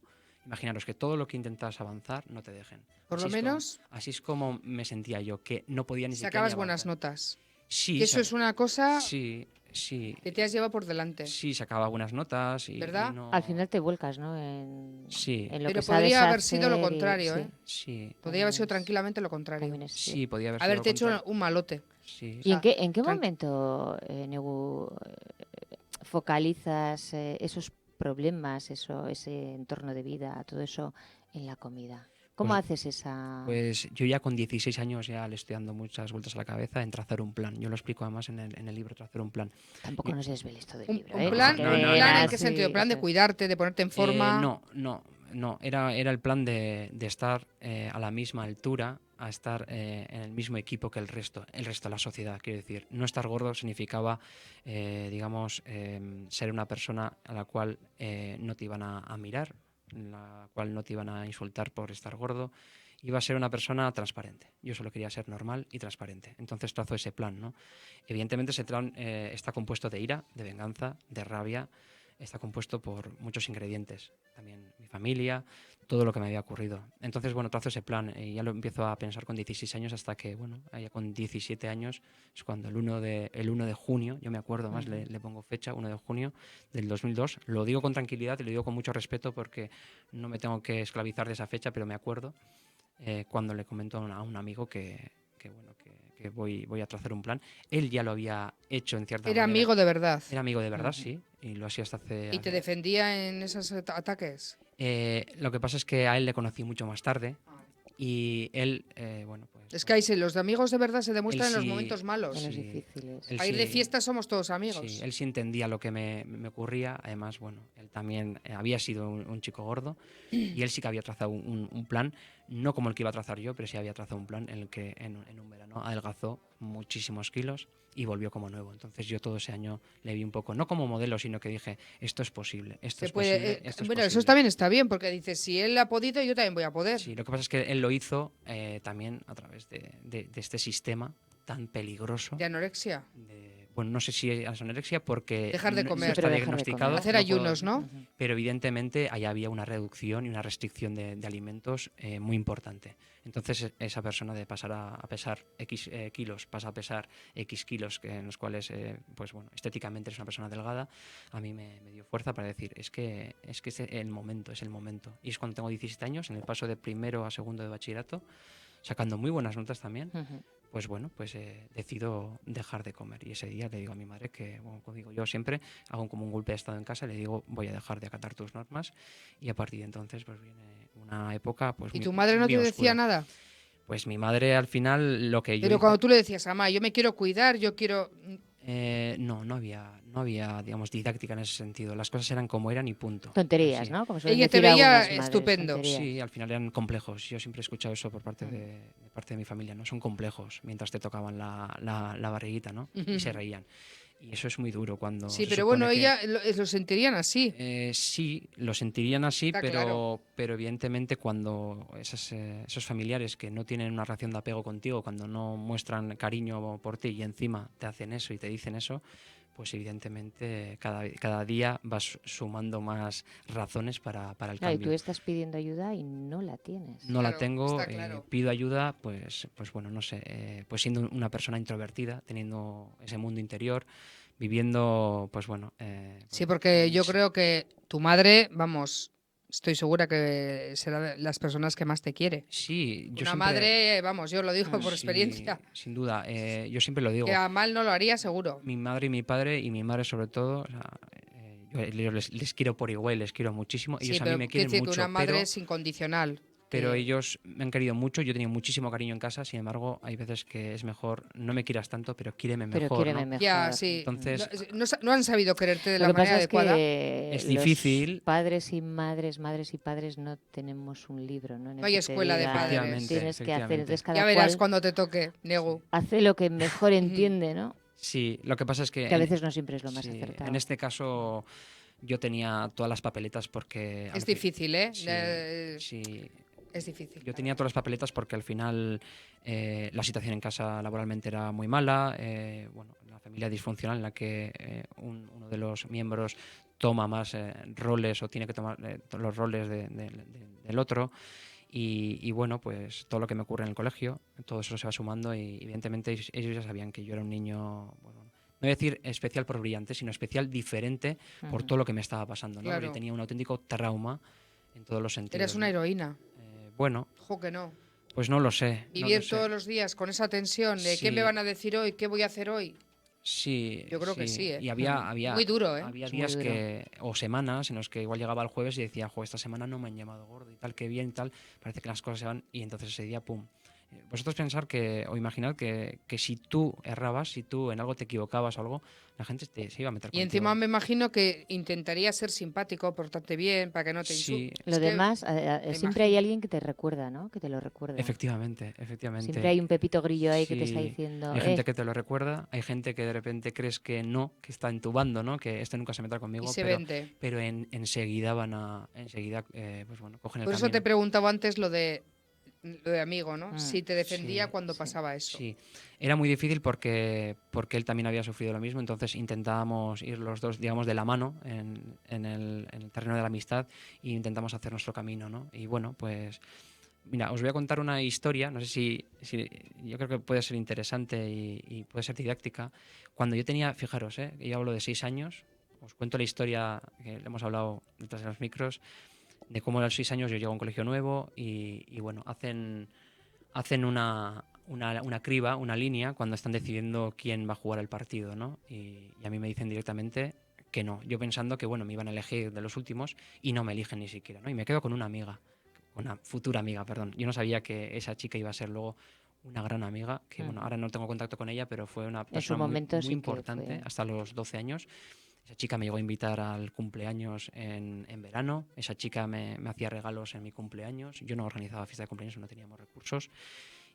Imaginaros que todo lo que intentas avanzar no te dejen. Por lo Así es menos así es como me sentía yo, que no podía ni siquiera sacabas ni buenas avanzar. notas. Sí, Que eso es una cosa sí, que te has llevado por delante. sí, sacaba buenas notas y, ¿Verdad? y no... Al final te vuelcas, ¿no? En, Sí. en lo Pero que sabes podría haber sido lo hacer y- contrario, sí, ¿eh? Sí, Podría haber sido También es- tranquilamente lo contrario. también es sí, cierto. podía haber sido Haberte lo hecho contrario. un malote. Sí. ¿Y en qué tran- momento, Negu, focalizas esos problemas, ese entorno de vida, todo eso en la comida? ¿Cómo Pues- haces esa...? Pues yo ya con 16 años ya le estoy dando muchas vueltas a la cabeza en trazar un plan. Yo lo explico además en el libro, trazar un plan. Tampoco nos desveles todo el Un, libro, un ¿eh? plan, Que No, un no, plan no. ¿en qué sentido? ¿Plan de cuidarte, de ponerte en forma? No, era el plan de estar a la misma altura a estar en el mismo equipo que el resto de la sociedad. Quiero decir, no estar gordo significaba, digamos, ser una persona a la cual no te iban a mirar, la cual no te iban a insultar por estar gordo. Iba a ser una persona transparente. Yo solo quería ser normal y transparente. Entonces trazo ese plan, ¿no? Evidentemente ese plan está compuesto de ira, de venganza, de rabia. Está compuesto por muchos ingredientes. También mi familia, todo lo que me había ocurrido. Entonces, bueno, trazo ese plan y ya lo empiezo a pensar con 16 años hasta que, bueno, ya con 17 años es cuando el 1 de junio, yo me acuerdo más, le pongo fecha, 1 de junio del 2002. Lo digo con tranquilidad y lo digo con mucho respeto porque no me tengo que esclavizar de esa fecha, pero me acuerdo cuando le comento a un amigo que voy a trazar un plan. Él ya lo había hecho en cierta Era manera. amigo de verdad. Era amigo de verdad, sí, y lo hacía hasta hace... ¿Y te defendía en esos ataques? Lo que pasa es que a él le conocí mucho más tarde y él, bueno, pues... Es que los de amigos de verdad se demuestran él en los sí- momentos malos. En los Sí, difíciles. él Para ir de sí- fiesta somos todos amigos. Sí, él sí entendía lo que me ocurría. Además, bueno, él también había sido un chico gordo y él sí que había trazado un plan, no como el que iba a trazar yo, pero sí había trazado un plan en el que en un verano adelgazó muchísimos kilos y volvió como nuevo. Entonces yo todo ese año le vi un poco, no como modelo, sino que dije, esto es posible, esto Se es puede, posible, esto es bueno, eso posible. también está bien, porque dices, si él ha podido, yo también voy a poder. Sí, lo que pasa es que él lo hizo también a través de este sistema tan peligroso. De anorexia. Bueno, no sé si es anorexia porque Dejar de no comer. está Sí, pero dejar de diagnosticado. comer. Hacer no puedo- ayunos, ¿no? Ujú. Pero evidentemente ahí había una reducción y una restricción de alimentos muy importante. Entonces esa persona de pasar a pesar X kilos, pasa a pesar X kilos, en los cuales, pues bueno, estéticamente es una persona delgada, a mí me dio fuerza para decir, es que es el momento, es el momento. Y es cuando tengo 17 años, en el paso de primero a segundo de bachillerato, sacando muy buenas notas también, Ujú. pues bueno, pues decido dejar de comer. Y ese día le digo a mi madre que, bueno, como digo yo siempre, hago como un golpe de estado en casa, le digo, voy a dejar de acatar tus normas. Y a partir de entonces, pues viene una época, pues ¿Y muy, tu madre no muy te oscura. decía nada? Pues mi madre al final lo que yo Pero hice... cuando tú le decías, mamá, yo me quiero cuidar, yo quiero... no había, digamos, didáctica en ese sentido. Las cosas eran como eran y punto. Tonterías, Sí. ¿no? Como suelen Ella te decir veía algunas madres, estupendo. tonterías. Sí, al final eran complejos. Yo siempre he escuchado eso por parte de parte de mi familia, ¿no? Son complejos mientras te tocaban la barriguita, ¿no? Y se reían. Y eso es muy duro cuando Sí, se pero supone bueno, que, ella lo sentirían así. sí, lo sentirían así, Está claro. pero evidentemente cuando esos familiares que no tienen una relación de apego contigo, cuando no muestran cariño por ti y encima te hacen eso y te dicen eso, pues evidentemente cada día vas sumando más razones para el Claro, y tú cambio. estás pidiendo ayuda y no la tienes. No la Claro, tengo, está claro. pido ayuda, pues bueno, no sé, pues siendo una persona introvertida, teniendo ese mundo interior, viviendo, pues bueno. Sí, porque yo creo que tu madre, vamos, estoy segura que será de las personas que más te quiere. Sí, yo Una siempre... madre, vamos, yo lo digo por Sí, experiencia, sin duda, yo siempre lo digo. que a mal no lo haría seguro. Mi madre y mi padre, y mi madre sobre todo, o sea, yo les quiero por igual, les quiero muchísimo. Sí, Ellos a mí pero me quiero quieren decir que mucho, una madre es incondicional. pero que- ellos me han querido mucho. Yo he tenido muchísimo cariño en casa, sin embargo, hay veces que es mejor, no me quieras tanto, pero quíreme Pero mejor, quiéreme ¿no? mejor. Ya, sí. Entonces, No han sabido quererte de Lo la que manera pasa es adecuada. que Es los difícil. padres y madres, madres y padres no tenemos un libro, ¿no? En el No hay que te escuela de diga, padres. Efectivamente, tienes que hacer, efectivamente. entonces cada Ya verás cual cuando te toque, Negu. hace lo que mejor entiende, ¿no? Sí, lo que pasa es que, Que a veces no siempre es lo más sí, acertado. en este caso yo tenía todas las papeletas porque... Es difícil, ¿eh? Sí, Es difícil. yo tenía todas las papeletas porque al final la situación en casa laboralmente era muy mala, bueno, una familia disfuncional en la que uno de los miembros toma más roles o tiene que tomar los roles del otro y bueno, pues todo lo que me ocurre en el colegio, todo eso se va sumando y evidentemente ellos ya sabían que yo era un niño, bueno, no voy a decir especial por brillante, sino especial diferente por Ujú. todo lo que me estaba pasando, ¿no? Claro. Porque tenía un auténtico trauma en todos los sentidos. Eres una ¿no? heroína. Bueno, Ojo que no. pues no lo sé. no Vivir lo sé. todos los días con esa tensión de qué Sí. me van a decir hoy, qué voy a hacer hoy. Sí, Yo creo que sí, ¿eh? Y había Muy duro, ¿eh? había Es muy días duro. o semanas en los que igual llegaba el jueves y decía, jo, esta semana no me han llamado gordo y tal, qué bien y tal, parece que las cosas se van y entonces ese día, pum, Vosotros pensar que, o imaginad que si tú errabas, si tú en algo te equivocabas o algo, la gente se iba a meter Y contigo. encima me imagino que intentaría ser simpático, portarte bien, para que no te Sí, insultes. Lo demás, siempre hay alguien que te recuerda, ¿no? Que te lo recuerda. efectivamente. Siempre hay un pepito grillo ahí que te está Sí, diciendo, hay gente que te lo recuerda, hay gente que de repente crees que no, que está en tu bando, ¿no? Que este nunca se meterá y conmigo, se vende. pero enseguida enseguida, pues bueno, cogen el Por eso te camino. preguntaba antes lo de amigo, ¿no? Mm, Si te defendía Sí, cuando sí. pasaba eso. sí. Era muy difícil porque él también había sufrido lo mismo, entonces intentábamos ir los dos, digamos, de la mano en el terreno de la amistad e intentamos hacer nuestro camino, ¿no? Y bueno, pues mira, os voy a contar una historia, no sé si yo creo que puede ser interesante y puede ser didáctica. Cuando yo tenía, fijaros, yo hablo de 6 años, os cuento la historia que le hemos hablado detrás de los micros, de cómo a los 6 años yo llego a un colegio nuevo y bueno, hacen una criba, una línea, cuando están decidiendo quién va a jugar el partido, ¿no? Y a mí me dicen directamente que no. Yo pensando que, bueno, me iban a elegir de los últimos y no me eligen ni siquiera, ¿no? Y me quedo con una futura amiga, perdón. Yo no sabía que esa chica iba a ser luego una gran amiga, que bueno, ahora no tengo contacto con ella, pero fue una En su persona muy, momento muy sí que importante fue. hasta los 12 años. Esa chica me llegó a invitar al cumpleaños en verano, esa chica me hacía regalos en mi cumpleaños, yo no organizaba fiesta de cumpleaños, no teníamos recursos,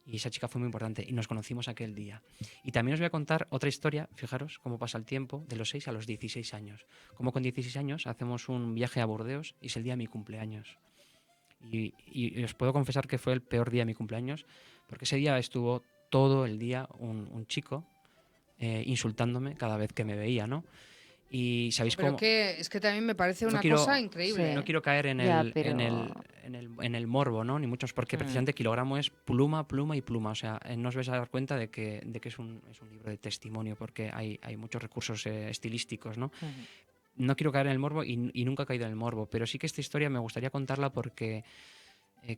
y esa chica fue muy importante y nos conocimos aquel día. Y también os voy a contar otra historia, fijaros cómo pasa el tiempo, de los 6 a los 16 años. Como con 16 años hacemos un viaje a Burdeos y es el día de mi cumpleaños. Y os puedo confesar que fue el peor día de mi cumpleaños, porque ese día estuvo todo el día un chico insultándome cada vez que me veía, ¿no? Y sabéis Pero cómo. que es que también me parece No una cosa quiero, increíble, no ¿eh? quiero caer en Ya, el, en pero el, en el, en el morbo, ¿no? Ni muchos, porque mm, precisamente kilogramo es pluma, pluma y pluma. O sea, no os vais a dar cuenta de que es un libro de testimonio, porque hay muchos recursos estilísticos, ¿no? ujú. No quiero caer en el morbo y nunca he caído en el morbo, pero sí que esta historia me gustaría contarla porque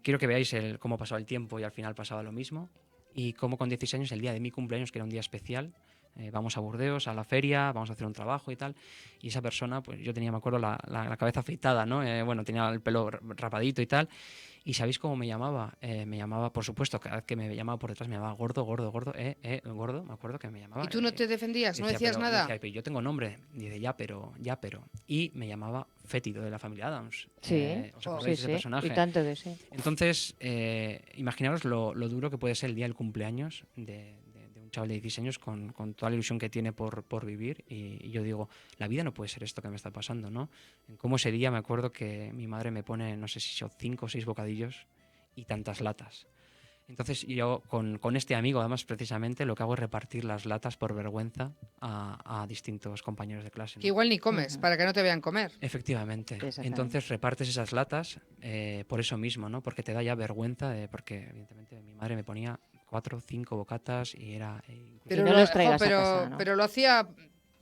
quiero que veáis cómo pasaba el tiempo y al final pasaba lo mismo. Y cómo con 16 años, el día de mi cumpleaños, que era un día especial, vamos a Burdeos, a la feria, vamos a hacer un trabajo y tal. Y esa persona, pues yo tenía, me acuerdo, la cabeza afeitada, ¿no? Bueno, tenía el pelo rapadito y tal. ¿Y sabéis cómo me llamaba? Me llamaba, por supuesto, cada vez que me llamaba por detrás me llamaba gordo, gordo, gordo, gordo, me acuerdo que me llamaba. ¿Y tú no te defendías? ¿No Decía, decías pero, nada? decía, pero yo tengo nombre. Dice, ya, pero, ya, pero. Y me llamaba Fétido de la familia Adams. Sí, ¿Os Oh. acordáis sí, de ese sí, y personaje? tanto que sí. Entonces, imaginaros lo duro que puede ser el día del cumpleaños de un chaval de 16 años con toda la ilusión que tiene por vivir. Y yo digo, la vida no puede ser esto que me está pasando, ¿no? En cómo ese día me acuerdo que mi madre me pone, no sé si son 5 o 6 bocadillos y tantas latas. Entonces yo con este amigo, además, precisamente, lo que hago es repartir las latas por vergüenza a distintos compañeros de clase, Que ¿no? igual ni comes, Ujú. para que no te vean comer. Efectivamente. Exactamente. Entonces repartes esas latas por eso mismo, ¿no? Porque te da ya vergüenza, porque evidentemente mi madre me ponía 4 o 5 bocatas y era... Y no los traigas a casa, ¿no? Pero lo hacía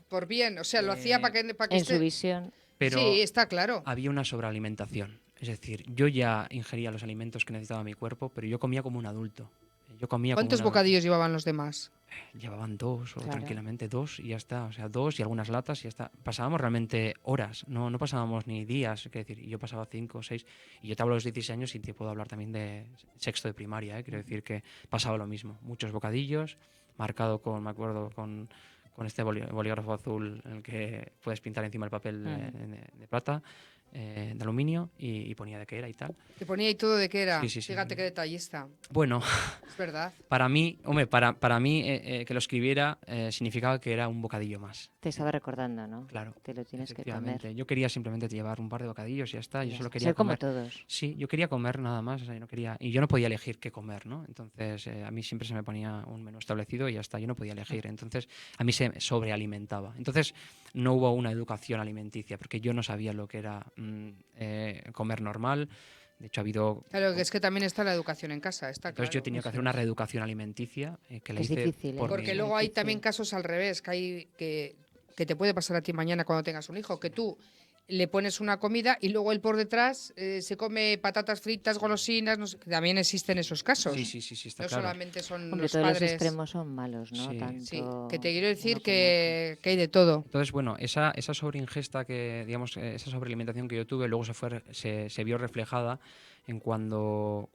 por bien, o sea, lo hacía Eh, para que En su esté... visión, pero Sí, está claro. había una sobrealimentación. Es decir, yo ya ingería los alimentos que necesitaba mi cuerpo, pero yo comía como un adulto. Yo comía como un ¿Cuántos adulto. bocadillos llevaban los demás? Llevaban 2 o claro. tranquilamente 2 y ya está. O sea, 2 y algunas latas y ya está. Pasábamos realmente horas, no pasábamos ni días. Quiero decir, y yo pasaba 5 o 6. Y yo te hablo de los 16 años y te puedo hablar también de sexto de primaria. Quiero decir que pasaba lo mismo. Muchos bocadillos, marcado con, me acuerdo, con este bolígrafo azul en el que puedes pintar encima el papel de plata, de aluminio y ponía de qué era y tal. Te ponía y todo de qué era. Sí, sí, sí. Fíjate qué detallista. Bueno, Es verdad. para mí, hombre, para mí que lo escribiera significaba que era un bocadillo más. te estaba recordando, ¿no? Claro, Te lo tienes que efectivamente. comer. Yo quería simplemente llevar un par de bocadillos y ya está. Y Yo ya solo está. quería Ser como comer. todos. Sí, yo quería comer nada más. O sea, yo no quería, y yo no podía elegir qué comer, ¿no? Entonces, a mí siempre se me ponía un menú establecido y ya está. Yo no podía elegir. Entonces, a mí se me sobrealimentaba. Entonces, no hubo una educación alimenticia porque yo no sabía lo que era comer normal. De hecho, ha habido. Claro, que es que también está la educación en casa, está Entonces, claro. yo tenía que Eso hacer una es. reeducación alimenticia que la Es hice difícil, ¿eh? por Porque mí. luego hay Difícil. también casos al revés, que te puede pasar a ti mañana cuando tengas un hijo, que tú le pones una comida y luego él por detrás se come patatas fritas, golosinas, no sé, que también existen esos casos. Sí, sí, sí, sí, está No claro. solamente son Hombre, los todos los padres. extremos son malos, ¿no? Sí. Tanto Sí, que te quiero decir uno como otro. que hay de todo. Entonces, bueno, esa sobreingesta que, digamos, esa sobrealimentación que yo tuve, luego se vio reflejada en cuando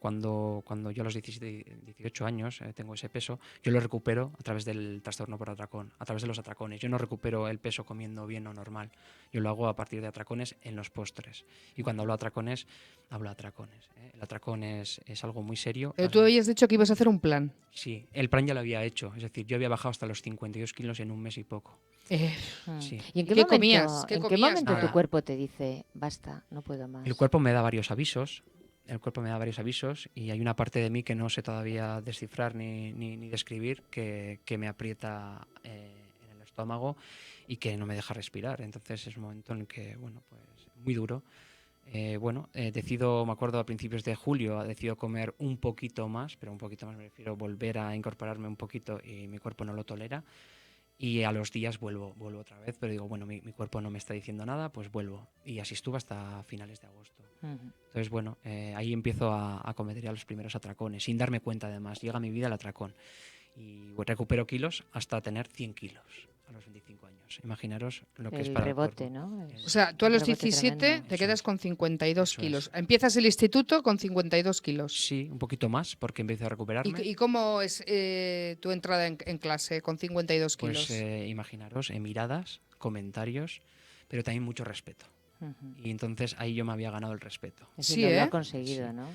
yo a los 17, 18 años tengo ese peso, yo lo recupero a través del trastorno por atracón, a través de los atracones. Yo no recupero el peso comiendo bien o normal, yo lo hago a partir de atracones en los postres. Y cuando hablo atracones, hablo atracones. El atracón es algo muy serio. Pero tú habías dicho que ibas a hacer un plan. Sí, el plan ya lo había hecho, es decir, yo había bajado hasta los 52 kilos en un mes y poco. Sí. ¿Y en ¿Y qué qué momento, comías? ¿Qué en qué comías momento tu para- cuerpo te dice, basta, no puedo más? El cuerpo me da varios avisos. El cuerpo me da varios avisos y hay una parte de mí que no sé todavía descifrar ni describir que me aprieta en el estómago y que no me deja respirar. Entonces es un momento en el que, bueno, pues muy duro. Decido, me acuerdo a principios de julio, decido comer un poquito más, pero un poquito más me refiero a volver a incorporarme un poquito y mi cuerpo no lo tolera. Y a los días vuelvo otra vez, pero digo, bueno, mi cuerpo no me está diciendo nada, pues vuelvo. Y así estuve hasta finales de agosto. Ujú. Entonces, bueno, ahí empiezo a cometer ya los primeros atracones, sin darme cuenta además. Llega a mi vida el atracón. Y recupero kilos hasta tener 100 kilos a los 25 años. Imaginaros lo que es El para rebote, el cuerpo. ¿no? O sea, tú a Un los rebote 17 tremendo. te Eso quedas es. con 52 Eso kilos. es. Empiezas el instituto con 52 kilos. Sí, un poquito más, porque empiezo a recuperarme. ¿Y cómo es tu entrada en clase con 52 Pues kilos? imaginaros, miradas, comentarios, pero también mucho respeto. Ujú. Y entonces ahí yo me había ganado el respeto. Es Sí, decir, lo ha ¿eh? conseguido, Sí. ¿no?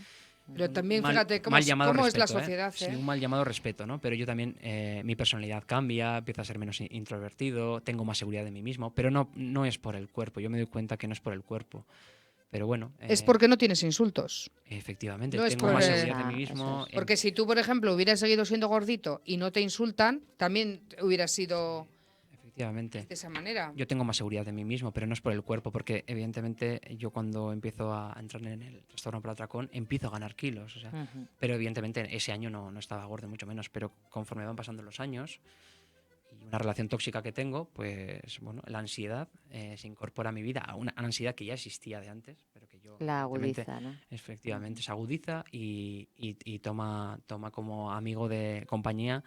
Pero también, Mal- fíjate, cómo, mal llamado cómo es la respeto, sociedad, Sí, ¿eh? un mal llamado respeto, ¿no? Pero yo también, mi personalidad cambia, empiezo a ser menos introvertido, tengo más seguridad de mí mismo, pero no es por el cuerpo, yo me doy cuenta que no es por el cuerpo. Pero bueno, Es porque no tienes insultos. efectivamente, no es tengo por, más eh, seguridad de mí Eso mismo. es. Porque si tú, por ejemplo, hubieras seguido siendo gordito y no te insultan, también hubieras sido Efectivamente. de esa manera. Yo tengo más seguridad de mí mismo, pero no es por el cuerpo, porque evidentemente yo cuando empiezo a entrar en el trastorno por atracón, empiezo a ganar kilos. O sea, Ujú. pero evidentemente ese año no estaba gordo, mucho menos, pero conforme van pasando los años y una relación tóxica que tengo, pues bueno, la ansiedad se incorpora a mi vida, a una ansiedad que ya existía de antes, pero que yo La evidentemente, agudiza, ¿no? efectivamente se agudiza y toma como amigo de compañía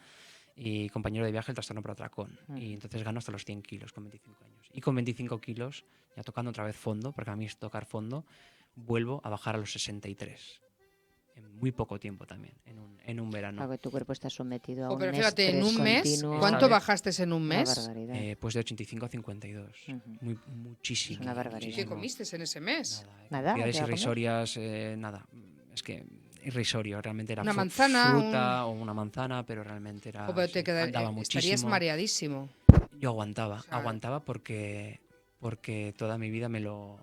y compañero de viaje el trastorno por atracón. Y entonces gano hasta los 100 kilos con 25 años. Y con 25 kilos, ya tocando otra vez fondo, porque a mí es tocar fondo, vuelvo a bajar a los 63. En muy poco tiempo también, en un verano. Claro que tu cuerpo está sometido a Jo, pero un fíjate, en estrés un mes, continuo. ¿cuánto Esta vez- bajaste en un Una mes? barbaridad. Pues de 85 a 52. Ujú. Muchísimo. Es una barbaridad. ¿Y qué muchísimo. comiste en ese mes? Nada, Nada, cantidades ¿qué va a comer? irrisorias, nada. Es que irrisorio, realmente era Una manzana, fruta o una manzana, pero realmente era. Jo, pero Sí, andaba estarías muchísimo. mareadísimo. Yo aguantaba, O sea, aguantaba porque toda mi vida me lo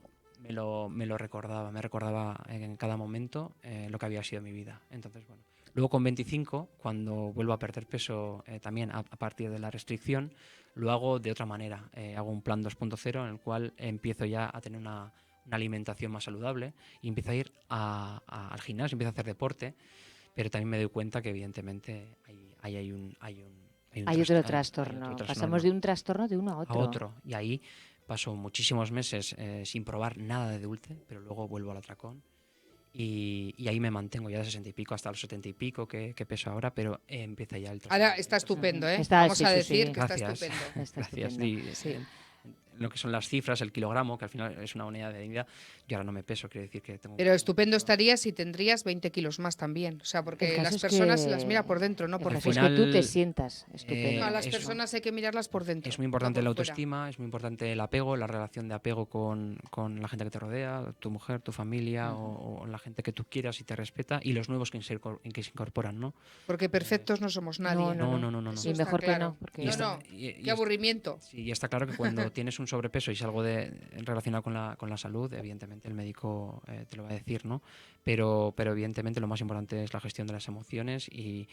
recordaba, me recordaba en cada momento lo que había sido mi vida. Entonces, bueno. Luego con 25, cuando vuelvo a perder peso también a partir de la restricción, lo hago de otra manera. Hago un plan 2.0 en el cual empiezo ya a tener una alimentación más saludable y empiezo a ir al gimnasio, empiezo a hacer deporte, pero también me doy cuenta que evidentemente hay un Hay otro trastorno. Pasamos de un trastorno de uno a a otro. Y ahí paso muchísimos meses sin probar nada de dulce, pero luego vuelvo al atracón. Y ahí me mantengo ya de 60 y pico hasta los 70 y pico que peso ahora, pero empieza ya el trastorno. Ahora está estupendo, ¿eh? Está- Vamos sí, a sí, decir sí. que está Gracias. estupendo. Está Gracias. estupendo. Y, Sí. lo que son las cifras, el kilogramo, que al final es una unidad de medida, yo ahora no me peso, quiere decir que tengo... Pero estupendo estaría si tendrías 20 kilos más también. O sea, El porque caso las es personas que- se las mira por dentro, no el por caso es fuera. que tú te final, sientas estupendo. No, a las es- personas hay que mirarlas por dentro. Es muy importante no la por fuera. autoestima, es muy importante el apego, la relación de apego con la gente que te rodea, tu mujer, tu familia o la gente que tú quieras y te respeta y los nuevos que se incorporan, ¿no? Porque perfectos no somos nadie. No. Eso Y está mejor que claro. no, porque- Y No, está- no, y qué aburrimiento. Sí, y está claro que cuando tienes un sobrepeso y es algo relacionado con la salud, evidentemente el médico te lo va a decir, ¿no? Pero evidentemente lo más importante es la gestión de las emociones y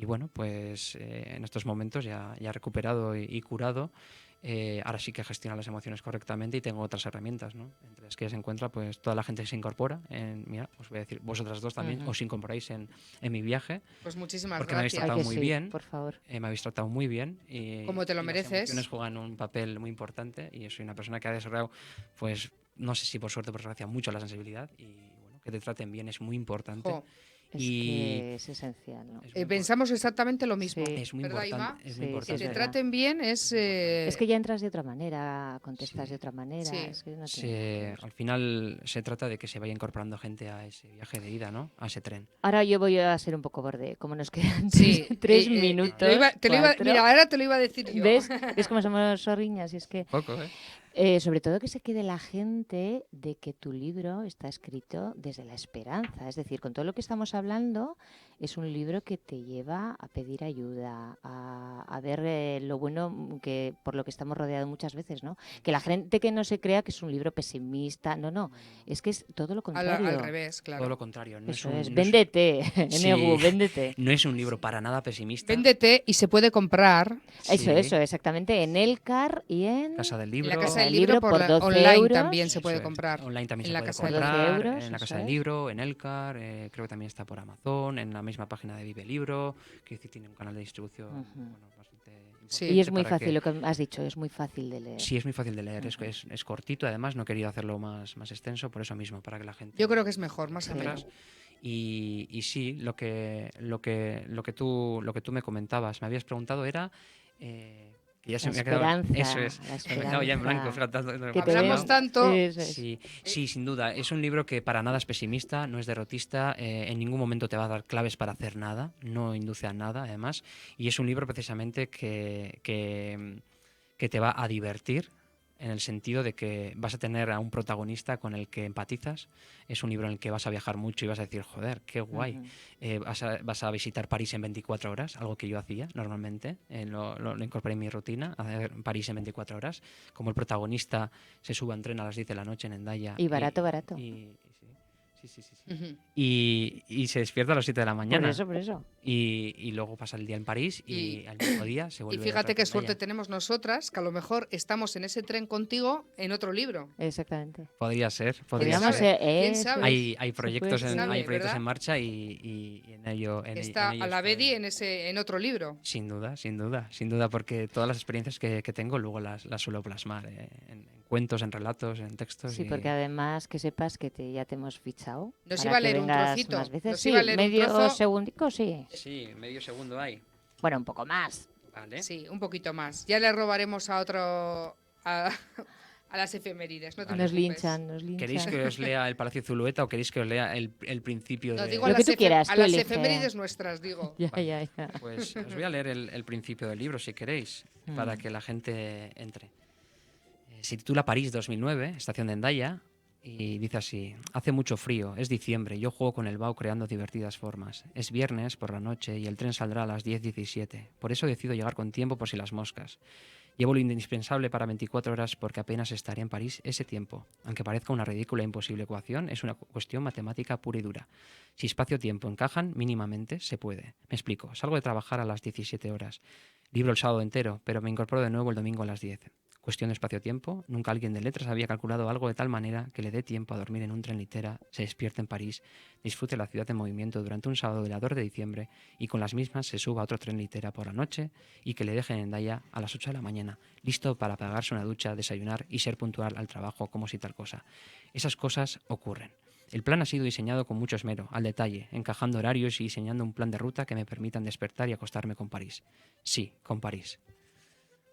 bueno, pues en estos momentos ya recuperado y curado, ahora sí que gestiono las emociones correctamente y tengo otras herramientas, ¿no? Entre las que se encuentra pues toda la gente que se incorpora, mira, os voy a decir, vosotras dos también os incorporáis en mi viaje, Pues muchísimas porque me habéis gracias. Ay, tratado que muy sí, bien. por favor. Me habéis tratado muy bien y, Como te lo y mereces. Las emociones juegan un papel muy importante y yo soy una persona que ha desarrollado, pues no sé si por suerte o por desgracia, mucho la sensibilidad y bueno, que te traten bien es muy importante. Jo. Es Y que es esencial, ¿no? es muy Pensamos exactamente lo mismo. Sí. Es muy ¿Verdad, importante. Ima? Es Sí, muy sí, Que es te importante. verdad. traten bien es... Es que ya entras de otra manera, contestas Sí. de otra manera, Sí. es que no tiene... Al final se trata de que se vaya incorporando gente a ese viaje de ida, ¿no? A ese tren. Ahora yo voy a ser un poco borde, como nos quedan Sí, 3 minutos, mira, ahora te lo iba a decir yo. ¿ves? ¿Ves cómo somos zorriñas? Y es que, Poco, ¿eh? sobre todo que se quede la gente de que tu libro está escrito desde la esperanza. Es decir, con todo lo que estamos hablando, es un libro que te lleva a pedir ayuda, a ver lo bueno que por lo que estamos rodeados muchas veces, ¿no? Que la gente que no se crea que es un libro pesimista, no, es que es todo lo contrario. Al revés, Todo claro. lo contrario. No Eso es un, es, no es- véndete, Sí. Negu, véndete. no es un libro para nada pesimista. Véndete y se puede comprar Eso, Sí. exactamente, en Elcar y en... Casa del en Libro. la Casa Casa del del Libro, Libro por 12 online euros. también se Eso puede es. comprar. Online también En se la puede Casa del comprar, 12 euros, en la Casa eso del es. Libro, en Elcar, creo que también está por Amazon, en la misma página de Vive Libro, que tiene un canal de distribución Ujú. bastante Sí. importante Y es muy para fácil, que- lo que has dicho, es muy fácil de leer. Sí, es muy fácil de leer, Ujú. es cortito, además no he querido hacerlo más extenso, por eso mismo, para que la gente... Yo creo que es mejor, más Sí. ameno. Y sí, lo que tú me comentabas, me habías preguntado era... que ya se La me ha quedado... esperanza, Eso es. la Se me ha quedado ya en blanco, esperanza. fíjate, Que te Hablamos ven- tanto. Eso es. Sí, sí, sin duda. Es un libro que para nada es pesimista, no es derrotista, en ningún momento te va a dar claves para hacer nada, no induce a nada, además. Y es un libro precisamente que te va a divertir, en el sentido de que vas a tener a un protagonista con el que empatizas. Es un libro en el que vas a viajar mucho y vas a decir, joder, qué guay. Ujú. Vas a visitar París en 24 horas, algo que yo hacía normalmente. Lo incorporé en mi rutina, hacer París en 24 horas. Como el protagonista se sube en tren a las 10 de la noche en Endaya. Y barato. Sí. Ujú. Y se despierta a las 7 de la mañana. Por eso. Y luego pasa el día en París y al mismo día se Y vuelve fíjate otra qué vez a suerte Endaya. tenemos nosotras, que a lo mejor estamos en ese tren contigo en otro libro. Exactamente. Podría ser. Podríamos sabe? ¿Quién eso sabe? es. Hay Se proyectos, puede ser. hay proyectos ¿Verdad? en marcha y en ello Está en ello a la estoy. Bedi en otro libro. Sin duda, porque todas las experiencias que tengo luego las suelo plasmar en cuentos, en relatos, en textos. Sí, porque además que sepas que ya te hemos fichado. Nos para iba a que leer un vengas trocito, más veces. nos Sí, iba a leer un medio trozo. segundico, sí. Sí, medio segundo hay. Bueno, un poco más. Vale. Sí, un poquito más. Ya le robaremos a otro... a las efemérides, no te Nos preocupes. linchan. ¿Queréis que os lea el Palacio Zulueta o queréis que os lea el principio No, de...? digo a Lo que las, tú quieras, a tú las elige. efemérides nuestras, digo. Ya. Pues os voy a leer el principio del libro, si queréis, para que la gente entre. Se titula París 2009, estación de Endaya, y dice así: hace mucho frío, es diciembre, yo juego con el BAU creando divertidas formas. Es viernes por la noche y el tren saldrá a las 10:17. Por eso decido llegar con tiempo por si las moscas. Llevo lo indispensable para 24 horas porque apenas estaré en París ese tiempo. Aunque parezca una ridícula e imposible ecuación, es una cuestión matemática pura y dura. Si espacio-tiempo encajan mínimamente, se puede. Me explico. Salgo de trabajar a las 17 horas. Libro el sábado entero, pero me incorporo de nuevo el domingo a las 10. Cuestión de espacio-tiempo. Nunca alguien de letras había calculado algo de tal manera que le dé tiempo a dormir en un tren litera, se despierte en París, disfrute la ciudad en movimiento durante un sábado velador de diciembre y con las mismas se suba a otro tren litera por la noche y que le dejen en Endaya a las 8 de la mañana, listo para pagarse una ducha, desayunar y ser puntual al trabajo como si tal cosa. Esas cosas ocurren. El plan ha sido diseñado con mucho esmero, al detalle, encajando horarios y diseñando un plan de ruta que me permitan despertar y acostarme con París. Sí, con París.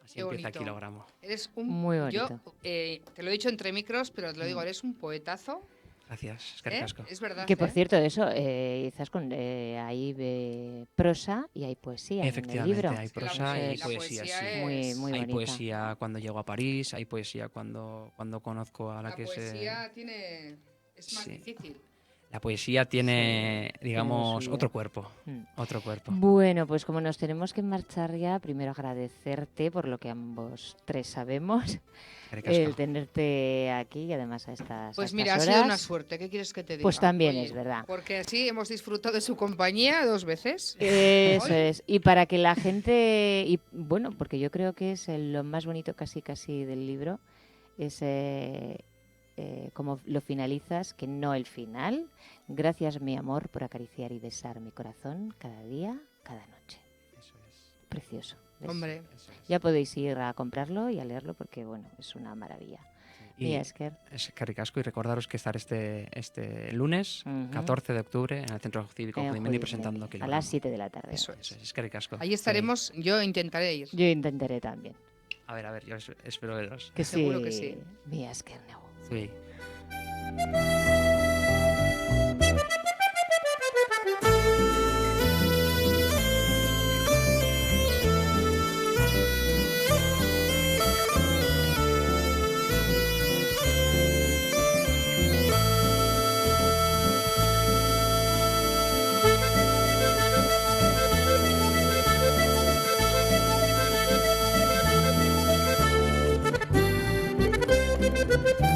Así Qué empieza bonito. el kilogramo. Eres un... Muy bonito. Yo te lo he dicho entre micros, pero te lo digo, eres un poetazo. Gracias, es que ¿Eh? ricasco. Es verdad. Que por ¿eh? cierto, eso, Izaskun, hay prosa y hay poesía en el Efectivamente, libro. hay Es que prosa y la poesía, sí. es- Muy Hay bonita. poesía cuando llego a París, hay poesía cuando conozco a la La que poesía tiene... Es más Sí. difícil. La poesía tiene, tiene digamos, lo suyo. otro cuerpo. Mm. Otro cuerpo. Bueno, pues como nos tenemos que marchar ya, primero agradecerte por lo que ambos tres sabemos, Ricasco. el tenerte aquí y además a estas Pues a mira, ha estas sido horas. una suerte. ¿Qué quieres que te diga? Pues también es verdad. Porque así hemos disfrutado de su compañía 2 veces. Eso Hoy. es. Y para que la gente, y bueno, porque yo creo que es lo más bonito casi del libro, es como lo finalizas, que no el final. Gracias, mi amor, por acariciar y besar mi corazón cada día, cada noche. Eso es. Precioso. ¿ves? Hombre, Eso es. Ya podéis ir a comprarlo y a leerlo porque, bueno, es una maravilla. Y esker. es que ricasco, y recordaros que estar este lunes, Ujú. 14 de octubre, en el Centro Cívico En Judimendi Judimendi, presentando a Kilograma. las 7 de la tarde. Eso es. Es que ricasco. Ahí estaremos, yo intentaré ir. Yo intentaré también. A ver, yo espero veros. Que Seguro que sí. Mi esker negu. Sí. Thank you.